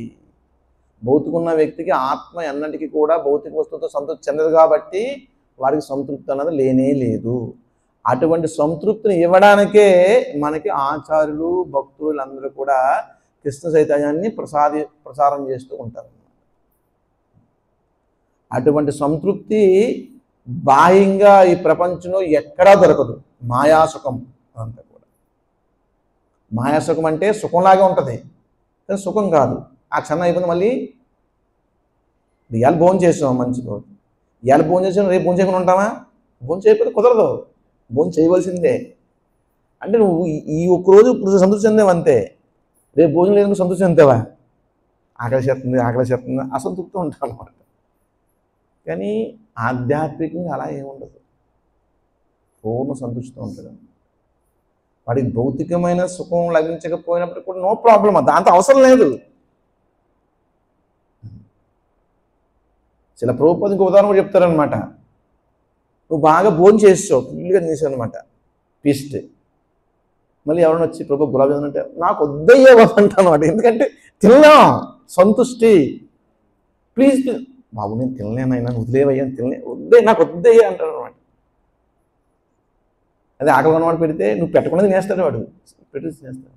భౌతికున్న వ్యక్తికి ఆత్మ ఎన్నటికీ కూడా భౌతిక వస్తువుతో సంతృప్తి చెందదు కాబట్టి వాడికి సంతృప్తి అన్నది లేనే లేదు. అటువంటి సంతృప్తిని ఇవ్వడానికే మనకి ఆచార్యులు భక్తులు అందరూ కూడా కృష్ణ చైతన్యాన్ని ప్రసారం చేస్తూ ఉంటారు. అటువంటి సంతృప్తి బాహ్యంగా ఈ ప్రపంచంలో ఎక్కడా దొరకదు. మాయాసుఖం అంతా కూడా. మాయాసుఖం అంటే సుఖంలాగే ఉంటుంది, కానీ సుఖం కాదు. ఆ క్షణం అయిపోయింది. మళ్ళీ ఇవాళ భోజనం చేసాం మంచిగా, ఇవాళ భోజనం చేసాం, రేపు భోజనం చేయకుండా ఉంటామా? భోజనం చేయకపోతే కుదరదు, భోజనం చేయవలసిందే. అంటే నువ్వు ఈ ఒక్కరోజు ఇప్పుడు సంతృప్తి చెందేవు అంతే, రేపు భోజనం లేదు సంతృప్తి చెందేవా? ఆకలి చేస్తుంది అసంతృప్తి ఉంటాం అన్నమాట. కానీ ఆధ్యాత్మికంగా అలా ఏముండదు, పూర్ణ సంతృష్టితో ఉంటుంది. వాడికి భౌతికమైన సుఖం లభించకపోయినప్పుడు కూడా నో ప్రాబ్లం, దాంతో అవసరం లేదు. చిల ప్రభుపాద ఇంకో ఉదాహరణ కూడా చెప్తారనమాట. నువ్వు బాగా భోజనం చేసావు, ఫుల్గా చేసావు అనమాట, ఫీస్ట్. మళ్ళీ ఎవరైనా వచ్చి ప్రభు గులాబ్ జామున్ అంటే నాకు వద్దయ్యే అంట అనమాట. ఎందుకంటే తిన్నాం, సంతుష్టి. ప్లీజ్ బాబు నేను తినలేనైనా వదిలేవయ్యా, వద్దే నాకు వద్దయ్యా అంటాడు అనమాట. అదే ఆకలి అన్నమాట పెడితే నువ్వు పెట్టకుండా తినేస్తాడు వాడు, పెట్టి తినేస్తాడు.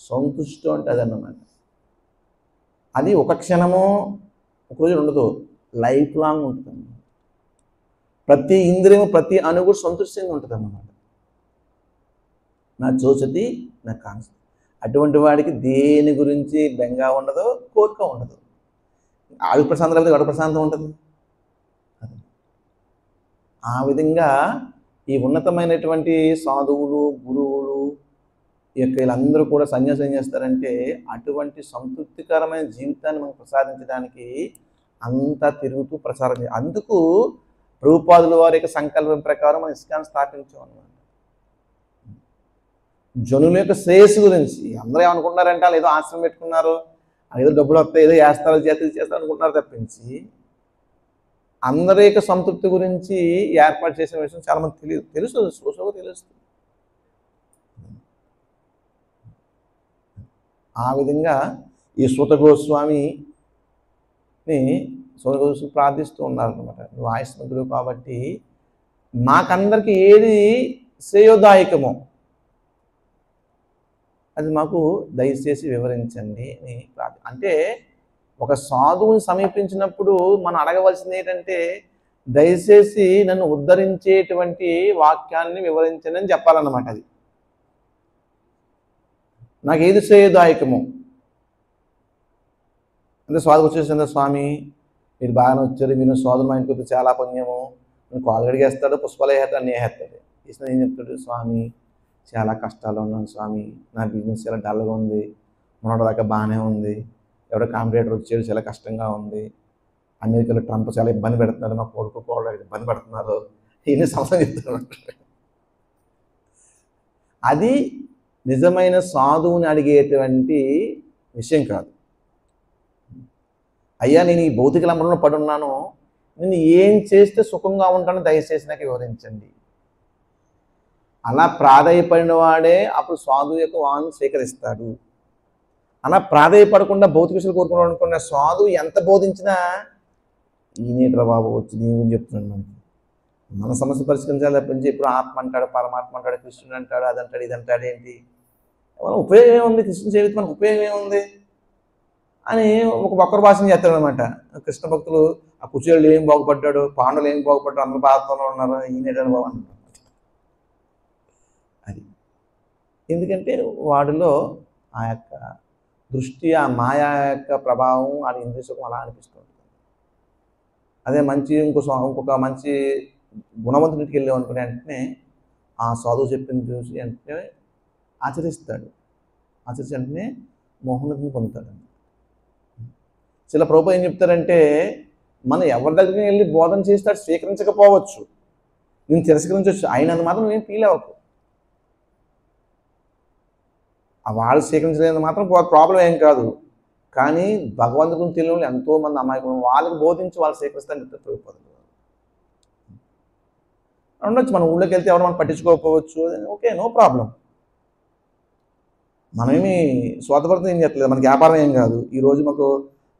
సంతుష్టి అంటే అదన్నమాట. అది ఒక క్షణమో ఒకరోజు ఉండదు, లైఫ్ లాంగ్ ఉంటుంది. ప్రతి ఇంద్రియం ప్రతి అణువు సంతృష్టిగా ఉంటుంది అన్నమాట. నా చోచతి నా కాంక్ష. అటువంటి వాడికి దేని గురించి బెంగ ఉండదు, కోరిక ఉండదు. ఆవి ప్రశాంతం లేకపోతే గడ ప్రశాంతం ఉంటుంది. ఆ విధంగా ఈ ఉన్నతమైనటువంటి సాధువులు గురువులు వీళ్ళందరూ కూడా సన్యాసం ఏం చేస్తారంటే అటువంటి సంతృప్తికరమైన జీవితాన్ని మనకు ప్రసాదించడానికి అంతా తిరుగుతూ ప్రసారం చేయాలి. అందుకు ప్రభుపాదుల వారి యొక్క సంకల్పం ప్రకారం మనం ఇస్కాన్ స్థాపించాం అన్నమాట. జనుల యొక్క శ్రేయస్సు గురించి అందరూ ఏమనుకుంటున్నారంటే వాళ్ళు ఏదో ఆశ్రమం పెట్టుకున్నారు, ఏదో డబ్బులు వస్తాయి, ఏదో చేస్తారు అనుకుంటున్నారు తప్పించి అందరి యొక్క సంతృప్తి గురించి ఏర్పాటు చేసిన విషయం చాలా మంది తెలియదు. తెలుస్తుంది. ఆ విధంగా ఈ సూత గోస్వామిని ప్రార్థిస్తూ ఉన్నారనమాట. నువ్వు ఆయుష్మంతుడు కాబట్టి మాకందరికి ఏది శ్రేయోదాయకమో అది మాకు దయచేసి వివరించండి అని అంటే ఒక సాధువుని సమీపించినప్పుడు మనం అడగవలసింది ఏంటంటే దయచేసి నన్ను ఉద్ధరించేటువంటి వాక్యాన్ని వివరించండి అని చెప్పాలన్నమాట. అది నాకు ఏది శ్రేయదాయకము అంటే సాధువు వచ్చేసింది, స్వామి మీరు బాగానే వచ్చారు, మీరు సాధువు మా ఇంటికి చాలా పుణ్యము, నేను కాలు గడిగేస్తాడు, పుష్పాలు వేస్తాడు, అన్నీ వేస్తాడు. ఇసిన ఏం చెప్తాడు, స్వామి చాలా కష్టాలు ఉన్నాను స్వామి, నా బిజినెస్ చాలా డల్గా ఉంది, మొన్నటిదాకా బాగానే ఉంది, ఎవడో కాంపిటేటర్ వచ్చేది చాలా కష్టంగా ఉంది, అమెరికాలో ట్రంప్ చాలా ఇబ్బంది పెడుతున్నాడు, మా కొడుకు కూడా ఇబ్బంది పడుతున్నారు, ఇన్ని సమస్యలు చెప్తున్నాడు. అది నిజమైన సాధువుని అడిగేటువంటి విషయం కాదు. అయ్యా నేను ఈ భౌతిక లంబరంలో పడున్నాను, నేను ఏం చేస్తే సుఖంగా ఉంటానో దయచేసి నాకు వివరించండి. అలా ప్రాధాయపడిన వాడే అప్పుడు సాధువు యొక్క వాణ్ణి స్వీకరిస్తాడు. అలా ప్రాధాయపడకుండా భౌతిక విషయాలు కోరుకున్నాడు అనుకున్న సాధువు ఎంత బోధించినా ఈనేట్రా బాబు వచ్చి నీ గురించి చెప్తున్నాడు, మనకి మన సమస్య పరిష్కరించాలి తప్పించి ఇప్పుడు ఆత్మ అంటాడు, పరమాత్మ అంటాడు, కృష్ణుడు అంటాడు, అదంటాడు ఇదంటాడు, ఏంటి మన ఉపయోగం ఏముంది, కృష్ణ సేవిత మనకు ఉపయోగం ఏముంది అని ఒక ఒక్కరు భాషను చేస్తాడు అనమాట. కృష్ణ భక్తులు ఆ కుచేళ్ళు ఏం బాగుపడ్డాడు, పాండవులు ఏం బాగుపడ్డాడు, అందరూ బాధతో ఉన్నారు, ఈనేటాడు బాబు అంటారు. అది ఎందుకంటే వాడిలో ఆ యొక్క దృష్టి, ఆ మాయా యొక్క ప్రభావం, ఆ ఇంద్రియ సుఖం అలా అనిపిస్తుంది. అదే మంచి ఇంకొక మంచి గుణవంతుడికి వెళ్ళాం అనుకునే వెంటనే ఆ సాధువు చెప్పింది చూసి వెంటనే ఆచరిస్తాడు, ఆచరించి వెంటనే మోహనతని పొందుతాడు. చిల ప్రభుత్వం ఏం చెప్తారంటే మనం ఎవరి దగ్గరికి వెళ్ళి బోధన చేస్తాడు స్వీకరించకపోవచ్చు, నేను తిరస్కరించవచ్చు, అయినందు మాత్రం నువ్వేం ఫీల్ అవ్వకు. వాళ్ళు స్వీకరించలేదు మాత్రం ప్రాబ్లం ఏం కాదు. కానీ భగవంతుడిని తెలియని ఎంతోమంది అమాయకులు, వాళ్ళకి బోధించి వాళ్ళు స్వీకరిస్తారని చెప్తారు ప్రభుత్వం. ఉండొచ్చు మన ఊళ్ళోకి వెళ్తే ఎవరు మనం పట్టించుకోకపోవచ్చు, ఓకే నో ప్రాబ్లం. మనమేమి స్వార్థపడితే ఏం చెప్పలేదు, మనకి వ్యాపారం ఏం కాదు. ఈరోజు మాకు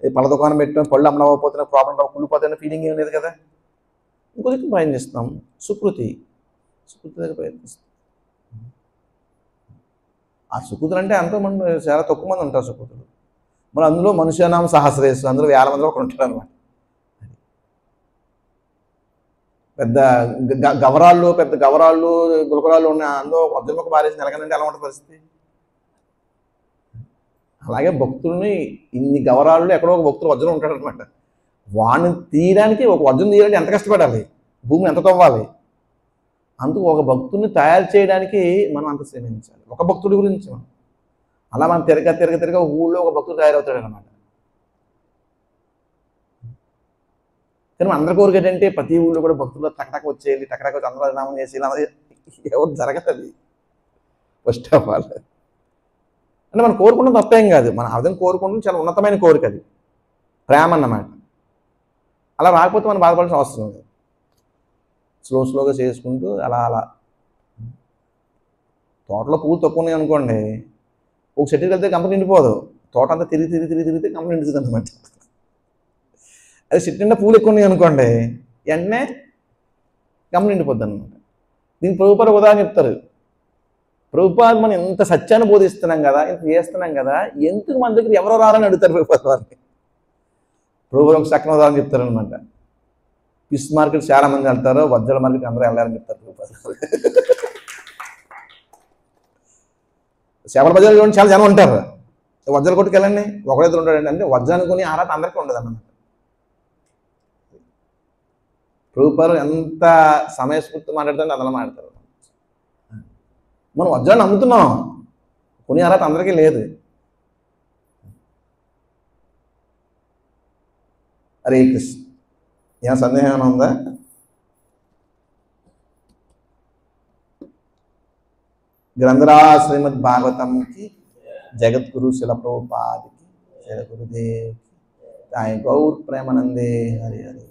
పళ్ళ దుకాణం పెట్టాం, పళ్ళు అమ్మకపోతున్నా ప్రాబ్లం రావు, కుళ్ళిపోతున్న ఫీలింగ్ ఏం లేదు కదా. ఇంకొకరికి ప్రయత్నిస్తాం, సుకృతి దగ్గర ప్రయత్నిస్తాం. ఆ సుకృతులు అంటే ఎంతోమంది చాలా తక్కువ మంది ఉంటారు సుకృతులు. మరి అందులో మనుష్యనామ సహస్రేసు, అందులో వేల మందిలో ఒకరు ఉంటారు అనమాట. పెద్ద గవరాళ్ళు పెద్ద గవరాళ్ళు గులకరాళ్ళు ఉన్న అందులో వజ్రముఖ మారేసి నెలకనంటే ఎలా ఉంటుంది పరిస్థితి? అలాగే భక్తుల్ని ఇన్ని గవరాళ్ళు ఎక్కడో ఒక భక్తులు వజ్రం ఉంటాడు అనమాట. వాడిని తీయడానికి ఒక వజ్రం తీయాలంటే ఎంత కష్టపడాలి, భూమి ఎంత తవ్వాలి. అందుకు ఒక భక్తుడిని తయారు చేయడానికి మనం అంత శ్రమించాలి. ఒక భక్తుడి గురించి మనం అలా మనం తిరగ ఊళ్ళో ఒక భక్తుడు తయారవుతాడు అనమాట. కానీ అందరి కోరిక ఏంటంటే ప్రతి ఊళ్ళో కూడా భక్తులు టకటక వచ్చేయాలి, టకటక వచ్చి అందరూ నామం చేసి ఇలా ఎవరు జరగదు. అది ఫస్ట్ ఆఫ్ ఆల్ అంటే మనం కోరుకుంటాం తప్పేం కాదు, మనం అర్థం కోరుకుంటాం చాలా ఉన్నతమైన కోరిక, అది ప్రేమ అన్నమాట. అలా రాకపోతే మనం బాధపడాల్సిన అవసరం లేదు. స్లోగా చేసుకుంటూ అలా తోటలో పువ్వు తక్కువ ఉన్నాయి అనుకోండి, ఒక చెట్టుకి వెళ్తే కంపెనీ నిండిపోదు, తోట అంతా తిరిగితే కంపెనీ నిండుతుంది అనమాట. అది చెట్టు నిండా పూలు ఎక్కువ ఉన్నాయి అనుకోండి, వెంటనే కంపెనీ నిండిపోద్ది అనమాట. దీనికి ప్రభుపాద ఉదాహరణ చెప్తారు. ప్రభుపాద మనం ఎంత సత్యాన్ని బోధిస్తున్నాం కదా, ఇంత చేస్తున్నాం కదా, ఎందుకు మన దగ్గర ఎవరో రారని అడుగుతారు ప్రభుపాద వారిని. ప్రభుపాద ఒక చక్కని ఉదాహరణ చెప్తారనమాట. ఫిష్ మార్కెట్ చాలా మంది వెళ్తారు, వజ్రాల మార్కెట్ అందరూ వెళ్ళాలని చెప్తారు ప్రభుపాద. చేపల బజార్ చూడండి, చాలా జనం ఉంటారు. వజ్రాల కొట్టుకు వెళ్ళండి, ఒకరిద్దరు ఉంటాడండి. అంటే వజ్రాన్ని కొని ఆరాట అందరికీ ఉండదు అన్నమాట. ప్రభుపాద ఎంత సమయస్ఫూర్తి మాట్లాడుతుంటే అదలా మాట్లాడతారు. మనం వజ్రాన్ని అమ్ముతున్నాం, కొని అర్హత అందరికీ లేదు. హరే కృష్ణ. ఏమైనా సందేహం ఏమైనా ఉందా? గ్రంథరాజ్ శ్రీమద్ భాగవతంకి జగద్గురు శిల ప్రభుపాదికి జయ గురుదేవ్. గౌర్ ప్రేమానందే. హరి హరి.